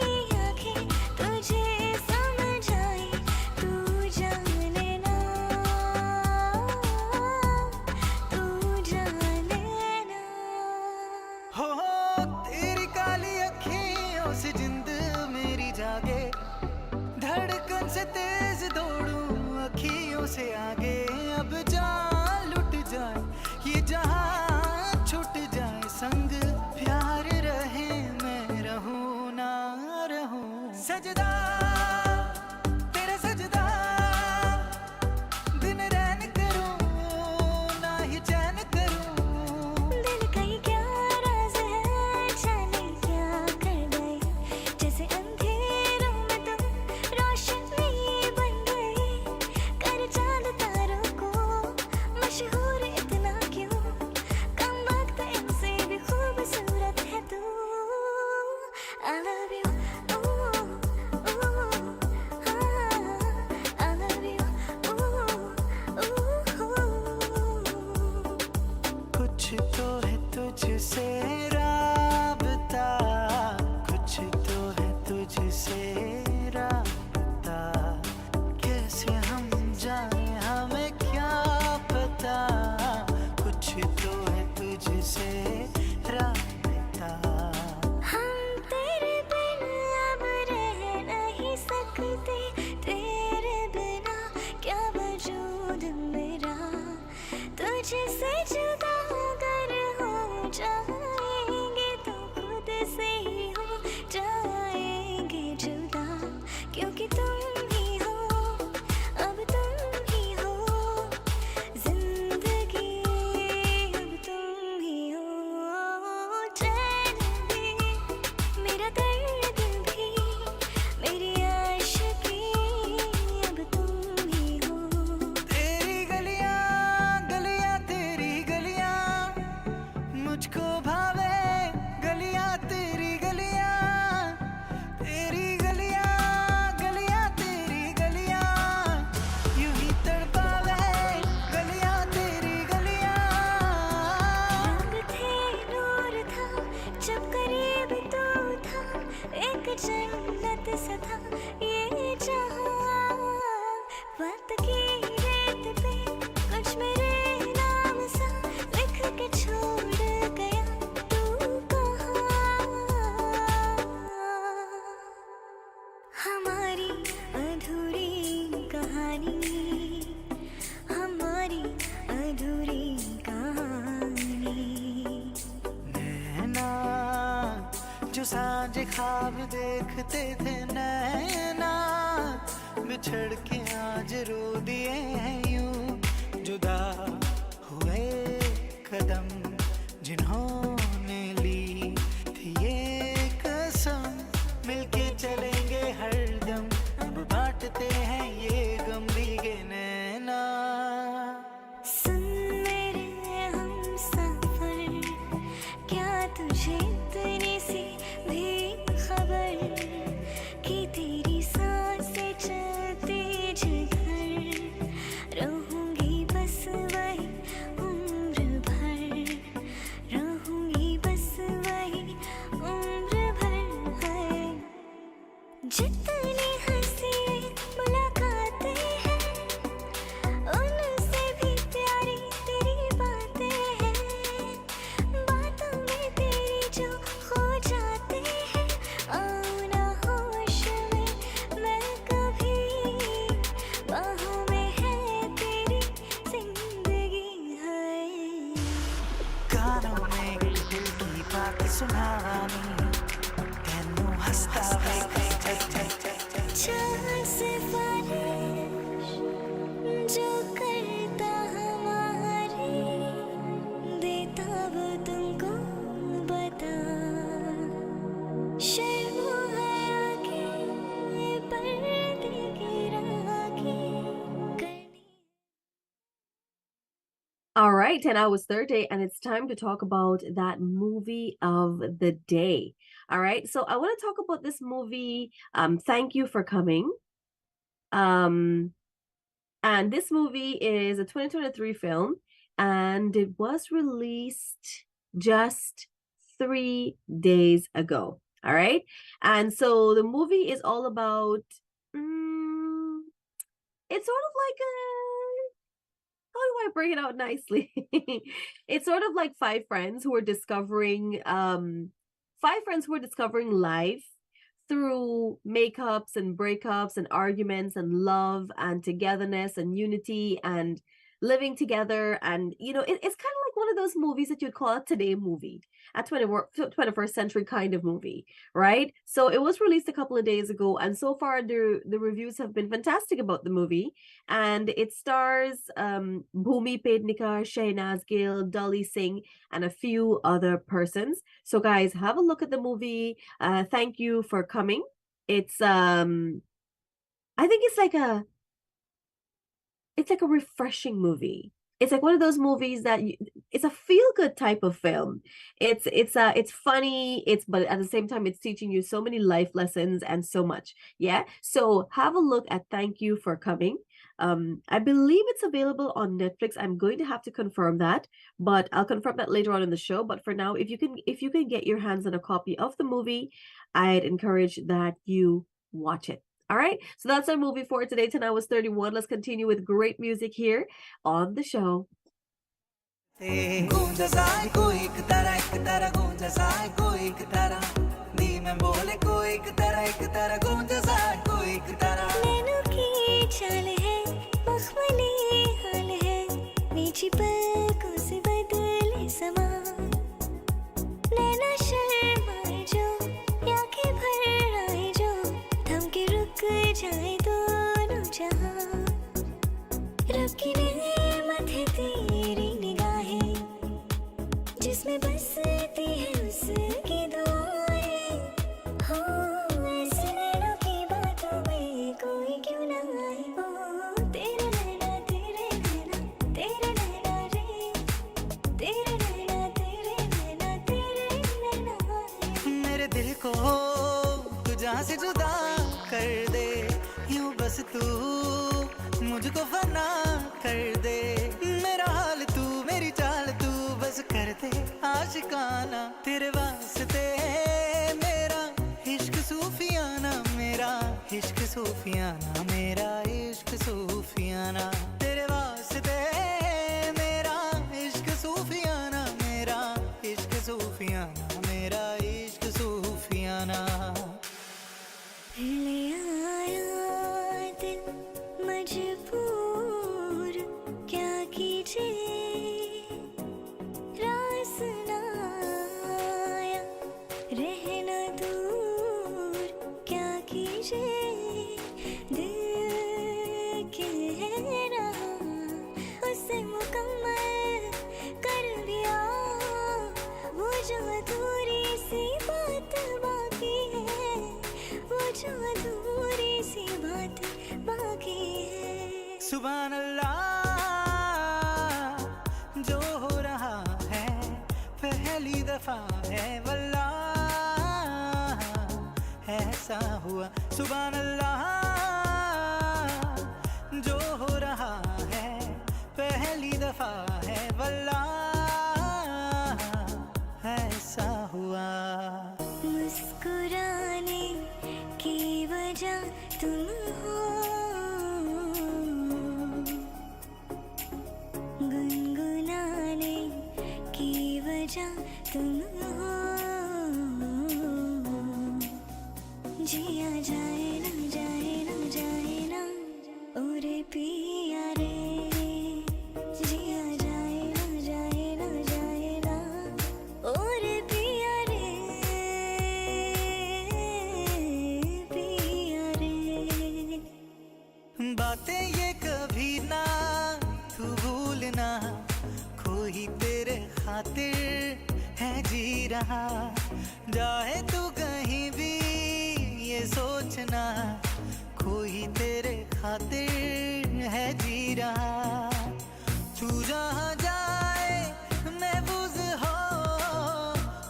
आंखें तुझे समझ आए तू जाने ना हो तेरी काली अखियों से जिंद मेरी जागे धड़कन से तेज दौड़ूं अखियों से आगे अब जान लुट जाए ये जहां छूट जाए संग प्यार रहे मैं रहूं ना रहूं सजदा तेरा सजदा दिन रैन करूं ना ही चैन करूं दिल कहीं क्या राज है जाने क्या कर गए जैसे अंधेरों में तुम रोशनी बन गए कर चांद तारों को मशहूर इतना क्यों कम वक्त इनसे भी खूबसूरत है तू I love you ooh ooh I love you ooh कुछ तो है तुझसे राबता कुछ तो है तुझसे राबता कैसे हम जाने हमें क्या पता कुछ तो है तुझसे राबता हम तेरे बिन अब रह नहीं सकते तेरे बिना क्या वजूद मेरा तुझसे जुदा अगर हो जाएंगे तो खुद से ही हो जाएंगे जुदा क्योंकि तुम ही हो अब तुम ही हो जिंदगी अब तुम ही हो चैन भी मेरा दर्द भी मेरी आशिकी अब तुम ही हो तेरी गलियां गलियां तेरी गलियां मुझको भावे गलियां तेरी गलियां तेरी गलियां गलियां तेरी गलियां यूं ही तड़पावे गलियां तेरी गलियां रंग थे नूर था जब करीब तू था एक जन्नत सा था ये जहां वक्त की रेत पे कुछ मेरे नाम सा लिख के छोड़ गया तू कहाँ हमारी अधूरी कहानी हमारी अधूरी कहानी नैना जो सांझ ख्वाब देखते थे नैना बिछड़ के आज रो दिए हैं यूं जुदा हुए कदम जिन्होंने ली थी ये कसम मिलके चलेंगे हरदम अब बांटते हैं ये गम भीगे नैना सुन मेरे हमसफर क्या तुझे इतनी सी भी खबर कि तेरी सांसें चलती जिधर रहूंगी बस वही सुनामी तेनू हसता चांद से बारिश जो करता हमारी देता वो तुमको बता शर्मो है आगे पर्दे गिरा के करनी. All right, and I was Thursday, and it's time to talk about that movie of the day. All right, so I want to talk about this movie. Thank You for Coming. And this movie is a 2023 film, and it was released just 3 days ago. All right, and so the movie is all about. It's sort of like a. How do I bring it out nicely? It's sort of like five friends who are discovering life through makeups and breakups and arguments and love and togetherness and unity and living together. And it's kind of like one of those movies that you'd call a today movie, a 21st century kind of movie, right? So it was released a couple of days ago, and so far the reviews have been fantastic about the movie. And it stars Bhumi Pednika, Shehnaz Gill, Dolly Singh, and a few other persons. So guys, have a look at the movie. Thank You for Coming. It's I think it's like a refreshing movie. It's like one of those movies that it's a feel-good type of film. It's funny, but at the same time it's teaching you so many life lessons and so much. Yeah. So have a look at Thank You for Coming. I believe it's available on Netflix. I'm going to have to confirm that, but I'll confirm that later on in the show. But for now, if you can get your hands on a copy of the movie, I'd encourage that you watch it. All right, so that's our movie for today. Tonight was 31. Let's continue with great music here on the show. जाए दोनों जहां रब की नेमत है तेरी निगाहें जिसमें बसती है उसकी दुआएं हो ऐसे नैनों की बातों में कोई क्यों ना आए ओ तेरे नैना रे तेरे नैना मेरे दिल को तू जहां से जुदा कर दे यूं बस तू मुझको फना कर दे मेरा हाल तू मेरी चाल तू बस कर दे आशिकाना तेरे वास्ते मेरा इश्क सूफियाना मेरा इश्क सूफियाना मेरा इश्क सूफियाना तेरे वास्ते मेरा इश्क सूफियाना मेरा इश्क सूफियाना मेरा इश्क सूफियाना ले आया दिल मजबूर क्या कीजिए रास ना आया रहना दूर क्या कीजिए दिल कह रहा उसे मुकम्मल कर दिया वो जो अधूरी सी बात बाकी है वो जो अधूरी सी बात बाकी है सुभान अल्लाह जो हो रहा है पहली दफा है वल्लाह ऐसा हुआ सुभान अल्लाह जो हो रहा है पहली दफा है वल्लाह ऐसा हुआ मुस्कुराने की वजह तुम हो गुनगुनाने की वजह तुम हो जिया जाए ना जाए ना जाए ना और पिया रे जिया जाए ना जाए ना जाए ना और पिया रे जहां जाए तू कहीं भी ये सोचना कोई तेरे खातिर है जी रहा तू जहां जाए महफूज हो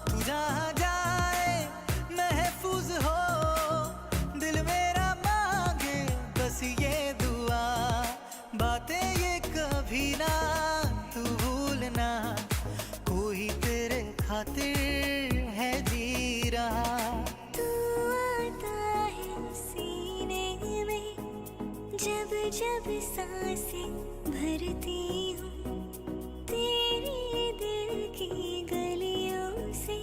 तू जहां जाए महफूज हो दिल मेरा मांगे बस ये दुआ बातें ये कभी ना तू भूलना कोई तेरे खातिर है जी रहा तू आता है सीने में जब जब सांसें भरती हूँ तेरे दिल की गलियों से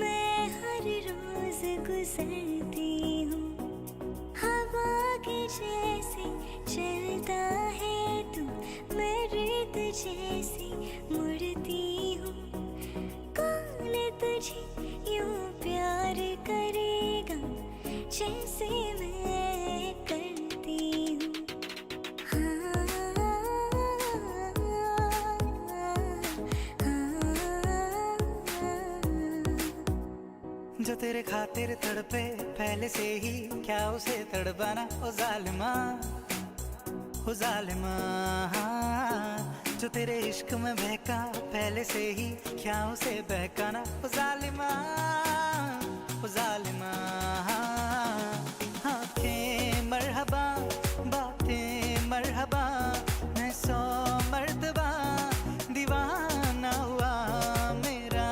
मैं हर रोज गुजरती हूँ हवा के जैसे चलता है तू मैं रेत जैसी मुड़ती हूँ कौन तुझे यूं प्यार करेगा जैसे मैं करती हूँ जो तेरे खातिर तड़पे पहले से ही क्या उसे तड़पाना ओ जालिमा जो तेरे इश्क में बहका पहले से ही क्या उसे बहकाना ओ जालिमा आँखें मरहबा बातें मरहबा मैं 100 मर्तबा दीवाना हुआ मेरा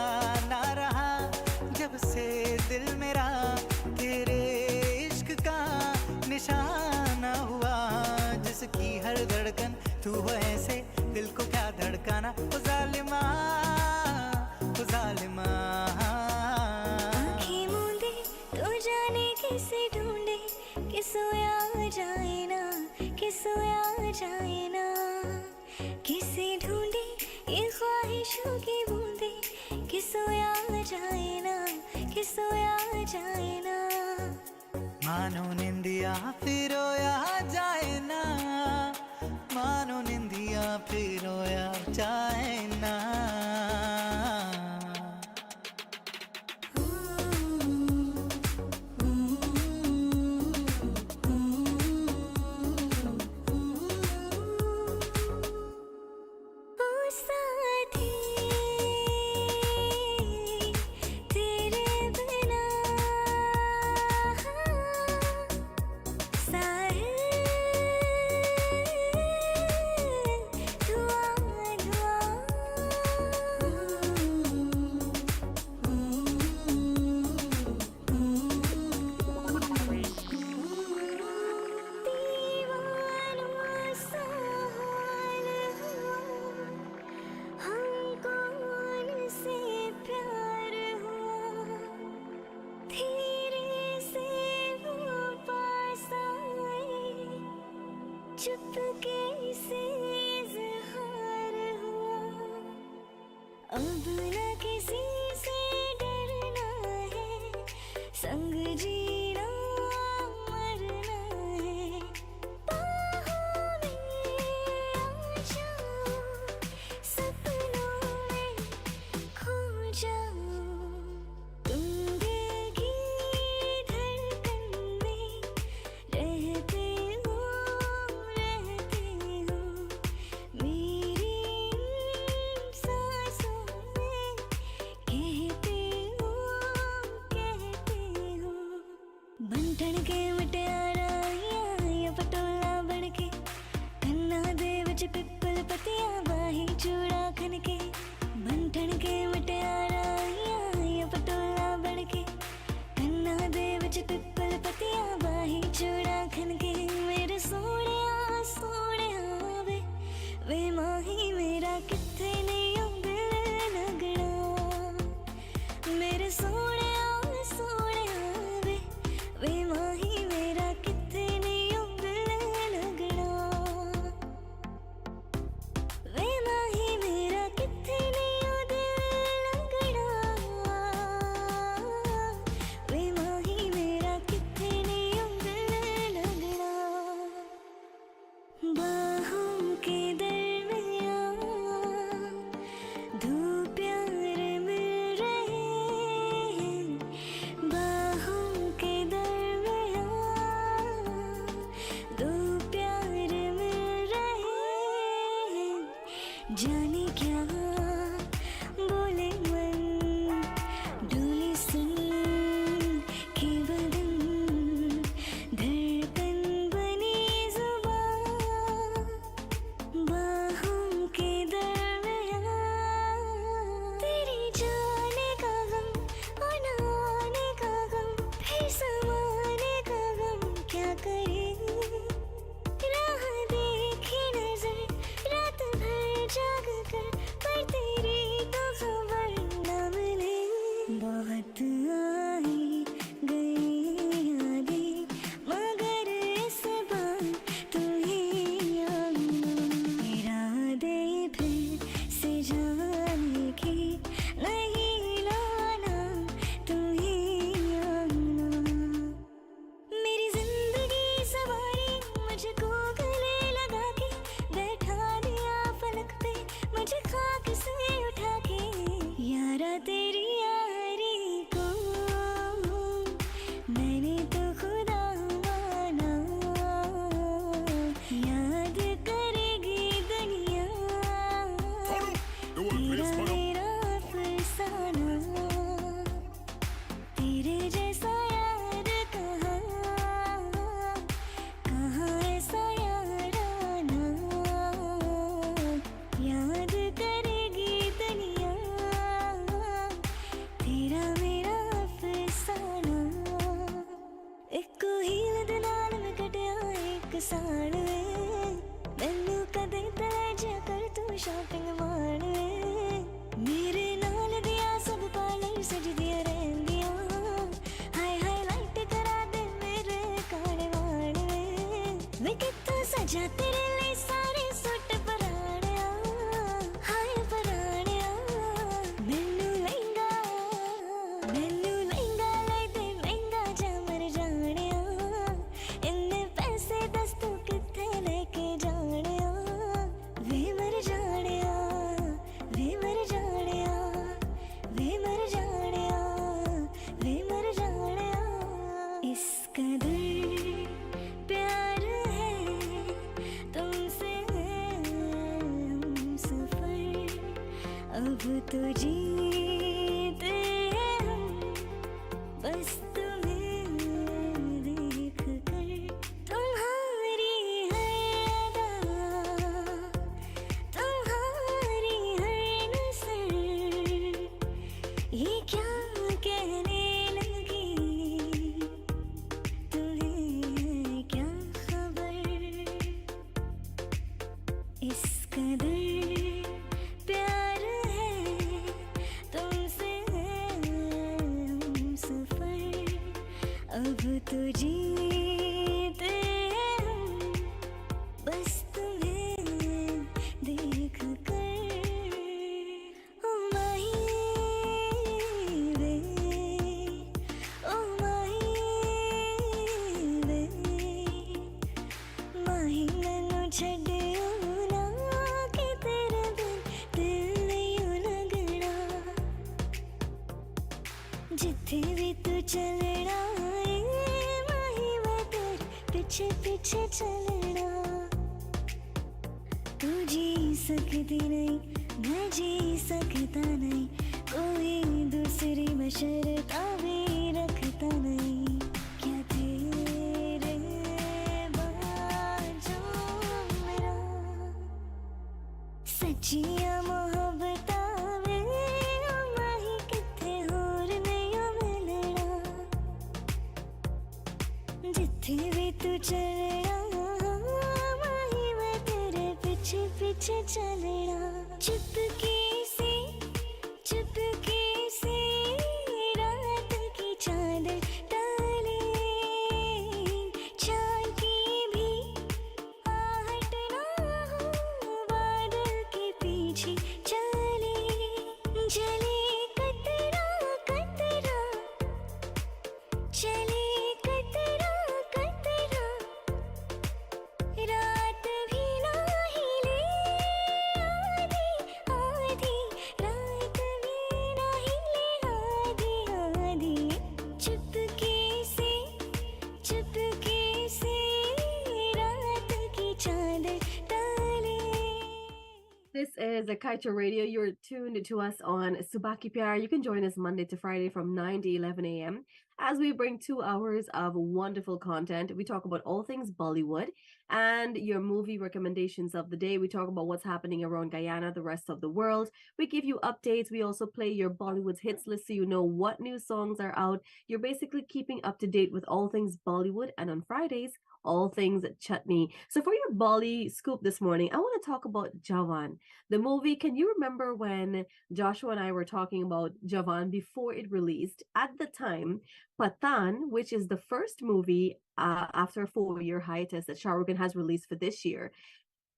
ना रहा जब से दिल मेरा तेरे इश्क का निशाना हुआ जिसकी हर धड़कन तू हो ऐसे दिल को क्या धड़काना ओ जालिमा आँखें मूंदे तो जाने किसे ढूंढे कि सोया जाए ना किसे ढूंढे ये ख्वाहिशों की बूंदे कि सोया जाए ना मानो निंदिया फिर रोया जाए ना मानो निंदिया फिर रोया जाए ना ओ साथी तेरे बिना चुपके से इज़हार हुआ अब न किसी से डरना है संग जीना मरना है बाहों में आ जाओ सपनों में खो जाओ तुम दिल की धड़कन में रहते हो मेरी सांसों में कहते हो सजदियां रहंदियां हाय हाईलाइट करा दे मेरे काले वाल वे कित्थों सजा तेरे लिए सारे सुट पराणिया हाय पराणिया मैनू लहंगा ले दे महंगा जा मर जानिया इन्ने पैसे दस तू कित्थे लेके जानिया वे मर जानिया वे मर जानिया वे मर जानिया वे मर जानिया इस कदर प्यार है तुमसे हम सफर अब तो जीते हैं हम बस तुम्हें देख कर तुम्हारी हर अदा तुम्हारी हर नज़र ये क्या कहने लगी तुम्हें क्या खबर इस कदर प्यार है तुमसे हम सफर अब तो जीते हैं हम बस तुम्हें देख कर ओ माही वे ओ माही वे माही मैनू छड्डियो ना कि तेरे बिन दिल नहीं लगना जिथे भी तू चलना ए माही मैं तेरे पीछे पीछे चलना तू जी सकती नहीं मैं जी सकता नहीं कोई दूसरी बशर्ता भी रखता नहीं क्या तेरे बाजों मेरा सच्चियां मोहब्बतां वे माही कित्थे होर नहीं मिलना जिथे भी तू चलना माही मैं तेरे पीछे पीछे चलना चुपके से रात की चादर डाले चांद की भी आहट ना हो बादल के पीछे चले जले कतरा कतरा चले कतरा कतरा रात भी ना हिले आधी आधी रात भी ना हिले आधी आधी चुपके से रात की चादर डाले This is a Kaieteur Radio. You're tuned to us on Subah Pyar. You can join us Monday to Friday from 9 to 11 a.m. as we bring 2 hours of wonderful content. We talk about all things Bollywood and your movie recommendations of the day. We talk about what's happening around Guyana, the rest of the world. We give you updates. We also play your Bollywood's hits list so you know what new songs are out. You're basically keeping up to date with all things Bollywood. And on Fridays, all things chutney. So for your Bolly scoop this morning, I want to talk about Jawan, the movie. Can you remember when Joshua and I were talking about Jawan before it released? At the time, Pathan, which is the first movie after a 4-year hiatus that Shah Rukh Khan has released for this year,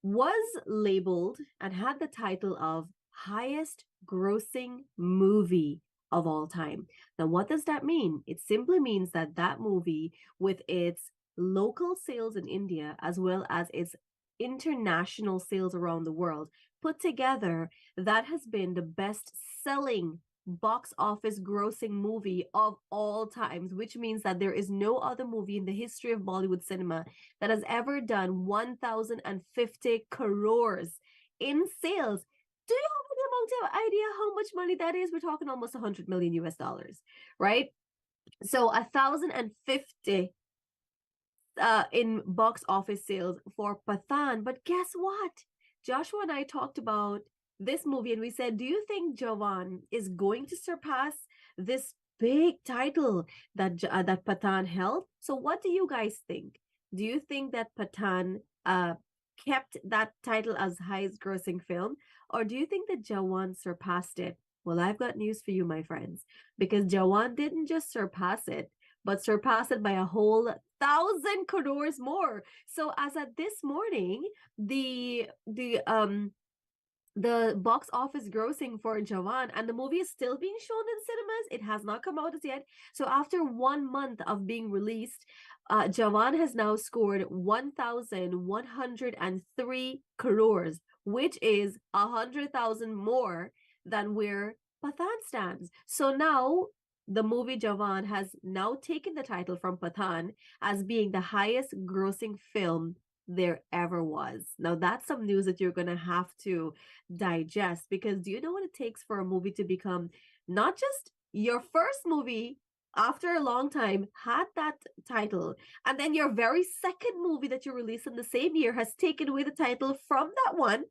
was labeled and had the title of highest grossing movie of all time. Now, what does that mean? It simply means that that movie, with its local sales in India as well as its international sales around the world put together, that has been the best selling box office grossing movie of all times, which means that there is no other movie in the history of Bollywood cinema that has ever done 1,050 crores in sales. Do you have any amount of idea how much money that is? We're talking almost 100 million US dollars, right? So 1,050 in box office sales for Pathan. But guess what? Joshua and I talked about this movie and we said, do you think Jawan is going to surpass this big title that that Pathan held? So what do you guys think? Do you think that Pathan kept that title as highest grossing film, or do you think that Jawan surpassed it? Well, I've got news for you, my friends, because Jawan didn't just surpass it, but surpass it by a whole 1,000 crores more. So as at this morning, the box office grossing for Jawan, and the movie is still being shown in cinemas. It has not come out as yet. So after 1 month of being released, Jawan has now scored 1,103 crores, which is 100,000 more than where Pathan stands. So now the movie Jawan has now taken the title from Pathan as being the highest grossing film there ever was. Now that's some news that you're gonna have to digest, because do you know what it takes for a movie to become not just your first movie after a long time had that title, and then your very second movie that you released in the same year has taken away the title from that one,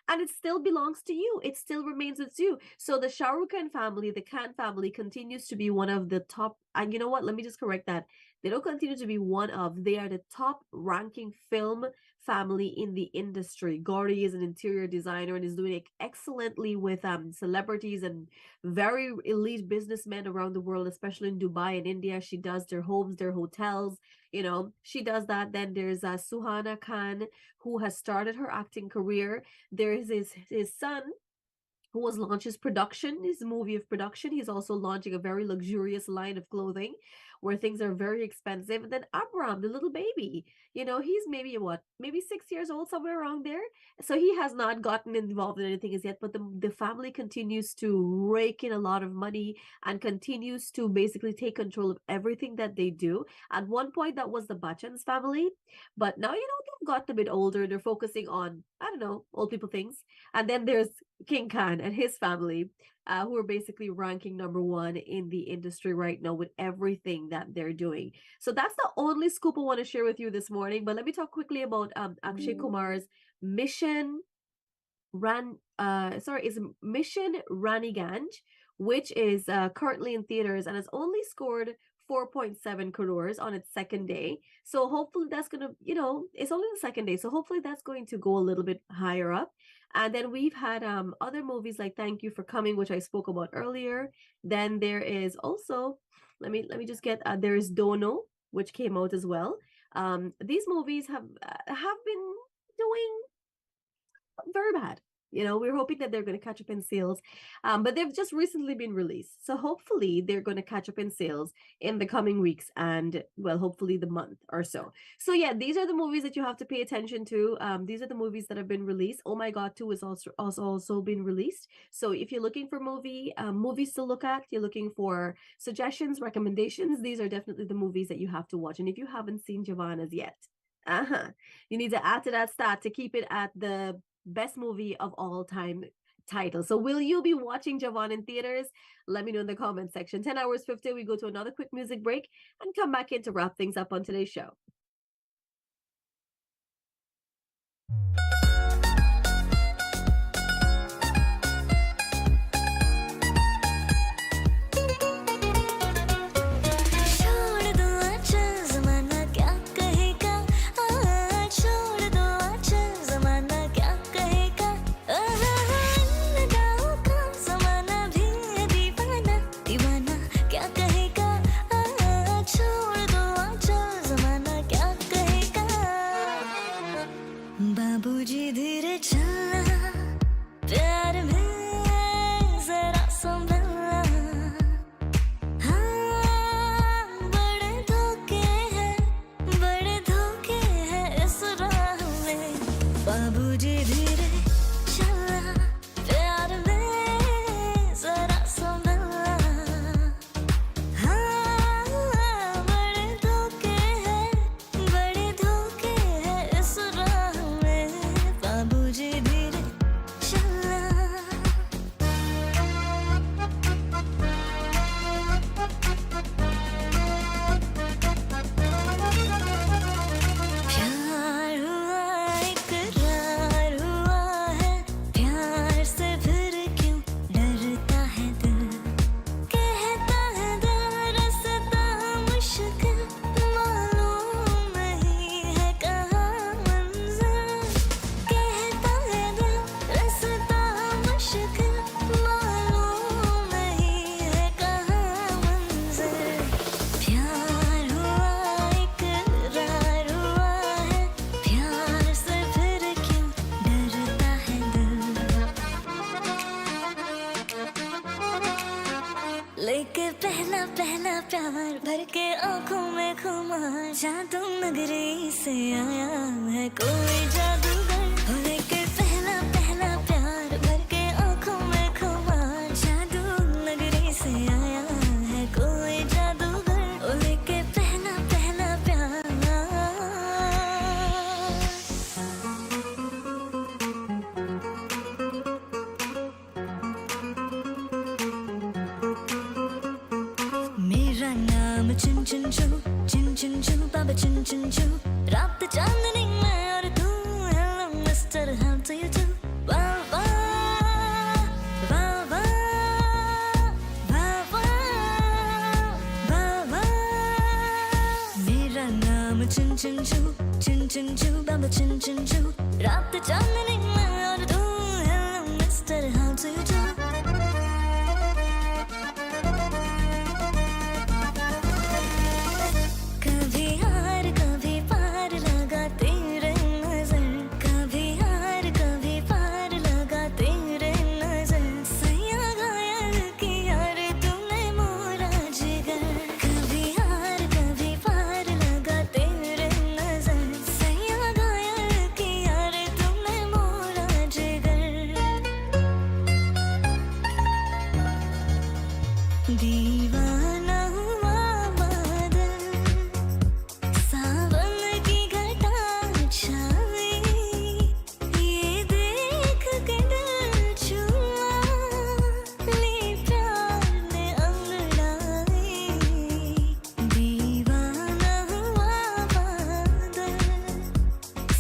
and it still belongs to you. It still remains with you. So the Shah Rukh Khan family, the Khan family, continues to be one of the top. And you know what? Let me just correct that. They don't continue to be one of. They are the top ranking film family in the industry. Gauri is an interior designer and is doing excellently with celebrities and very elite businessmen around the world, especially in Dubai and India. She does their homes, their hotels. You know, she does that. Then there's Suhana Khan, who has started her acting career. There is his son, who was launches production, his movie of production. He's also launching a very luxurious line of clothing where things are very expensive. And then Abram, the little baby, you know, he's maybe 6 years old, somewhere around there. So he has not gotten involved in anything as yet, but the family continues to rake in a lot of money and continues to basically take control of everything that they do. At one point, that was the Bachchan's family, but now, you know, they've gotten a bit older. They're focusing on, I don't know, old people things. And then there's King Khan and his family, who are basically ranking #1 in the industry right now with everything that they're doing. So that's the only scoop I want to share with you this morning. But let me talk quickly about Akshay Kumar's Mission Raniganj, which is currently in theaters and has only scored 4.7 crores on its second day. So hopefully that's going to, you know, it's only the second day. So hopefully that's going to go a little bit higher up. And then we've had other movies like Thank You for Coming, which I spoke about earlier. Then there is also, let me just get, there is Dono, which came out as well. These movies have been doing very bad. You know, we're hoping that they're going to catch up in sales, but they've just recently been released. So hopefully they're going to catch up in sales in the coming weeks and, well, hopefully the month or so. So yeah, these are the movies that you have to pay attention to. These are the movies that have been released. Oh My God 2 is also been released. So if you're looking for movies to look at, you're looking for suggestions, recommendations, these are definitely the movies that you have to watch. And if you haven't seen Jawan as yet, you need to add to that stat to keep it at the best movie of all time title. So will you be watching Jawan in theaters? Let me know in the comment section. 10 hours 50, we go to another quick music break and come back in to wrap things up on today's show. बाबूजी लेके पहला पहला प्यार भर के आंखों में खुमार जादू नगरी से आया है कोई जादूगर लेके पहला पहला प्यार भर के आंखों में खुमार जादू नगरी से आया है कोई जादूगर लेके पहला पहला प्यार मेरा नाम चिन चिन चू बाबा चिन चिन चू रात चांदनी में और तू hello mister how do you do वाह वाह वाह वाह वाह वाह वाह मेरा नाम चिन चिन चू बाबा चिन चिन चू रात चांदनी में और तू hello mister how do you do कभी हार कभी पार लगा तेरे नजर कभी हार कभी पार लगा तेरे नजर सैया घायल किया रे तूने मोरा जिगर कभी हार कभी पार लगा तेरे नजर सैया घायल किया रे तूने मोरा जिगर दीवाना हुआ बादल सावन की घटा छाई ये देख के दिल छुआ ले प्यार ने अंगड़ाई दीवाना हुआ बादल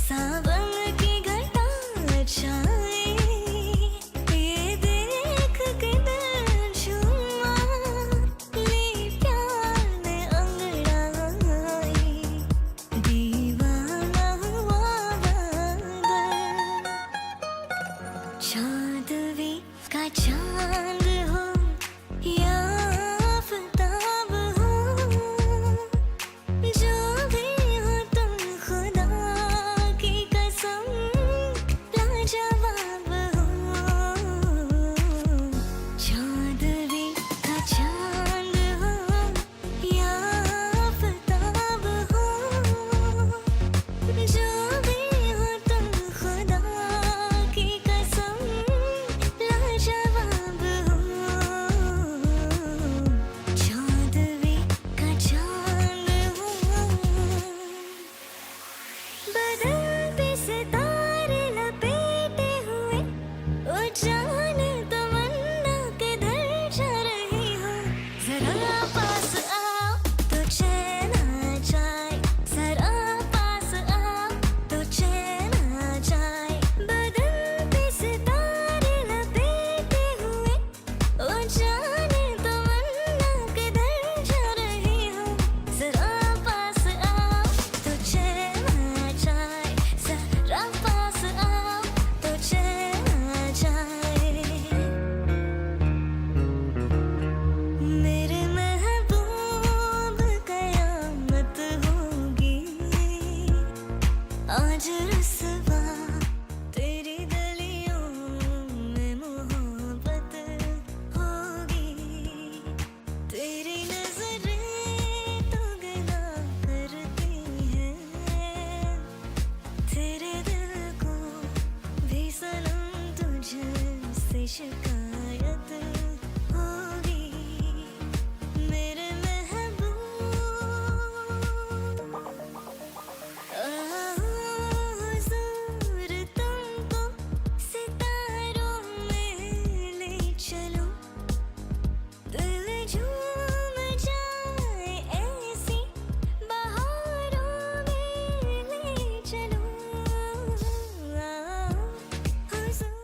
सावन की घटा छाई ये देख के दिल छुआ ले प्यार ने अंगड़ाई दीवाना हुआ बादल चांदवी का चांद हो या आफताब हो जो भी हो तुम खुदा की कसम लाजवाब हो चांदवी का चांद हो या आफताब हो जो भी हो तुम खुदा की कसम लाजवाब हो चांदवी का चांद हो बदलते सितारे लपेटे हुए ओ जाने तमन्ना किधर जा रही हो जरा पास आओ तो चैन आ जाए जरा पास आओ तो चैन आ जाए बदलते सितारे लपेटे हुए ओ जाने तमन्ना किधर जा रही हो जरा पास आओ तो चैन आ जाए जरा पास आओ तो चैन आ जाए मेरे महबूब कयामत होगी आज रुसवा तेरी गलियों में मोहब्बत होगी तेरी नजरें तो गला करती हैं तेरे दिल को भी सनम तुझसे शिकायत होगी मेरे महबूब हुजूर तुमको सितारों में ले चलो दिल झूम जाए ऐसी बहारों में ले चलो हुजूर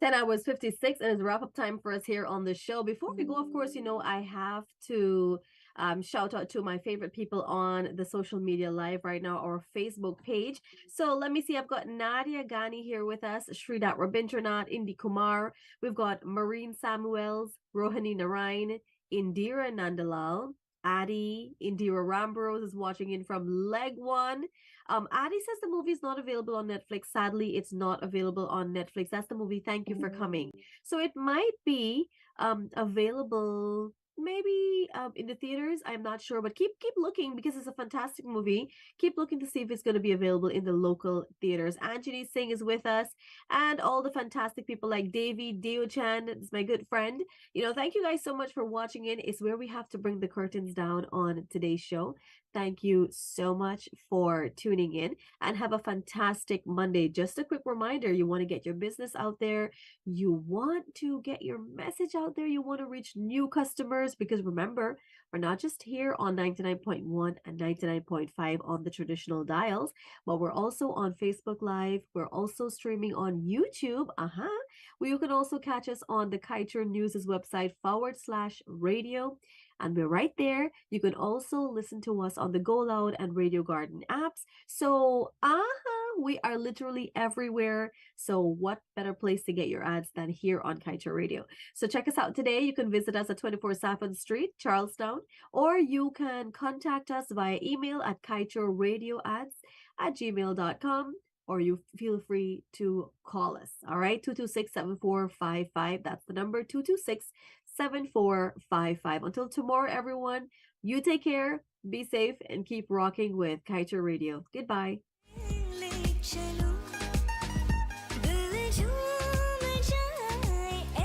10 hours 56 and it's wrap up time for us here on the show. Before we go, of course, I have to shout out to my favorite people on the social media live right now, our Facebook page. So let me see. I've got Nadia Ghani here with us, Shridat Rabindranath, Indi Kumar. We've got Marine Samuels, Rohini Narayan, Indira Nandalal, Addie, Indira Rambrose is watching in from Leg One. Addie says the movie is not available on Netflix. Sadly, it's not available on Netflix. That's the movie. Thank you for coming. So it might be available maybe in the theaters. I'm not sure, but keep looking because it's a fantastic movie. Keep looking to see if it's going to be available in the local theaters. Anjali Singh is with us, and all the fantastic people like Davy Dio-chan is my good friend. Thank you guys so much for watching in. It's where we have to bring the curtains down on today's show. Thank you so much for tuning in, and have a fantastic Monday. Just a quick reminder, you want to get your business out there, you want to get your message out there, you want to reach new customers, because remember, we're not just here on 99.1 and 99.5 on the traditional dials, but we're also on Facebook Live. We're also streaming on YouTube. Well, you can also catch us on the Kaieteur News' website /radio. And we're right there. You can also listen to us on the Go Loud and Radio Garden apps. So, we are literally everywhere. So what better place to get your ads than here on Kaieteur Radio? So check us out today. You can visit us at 24 Saffron Street, Charlestown, or you can contact us via email at kaieteurradioads@gmail.com, or you feel free to call us. All right, 226-7455. That's the number, 226-7455. Until tomorrow, everyone, you take care, be safe, and keep rocking with Kaieteur Radio. Goodbye. चलो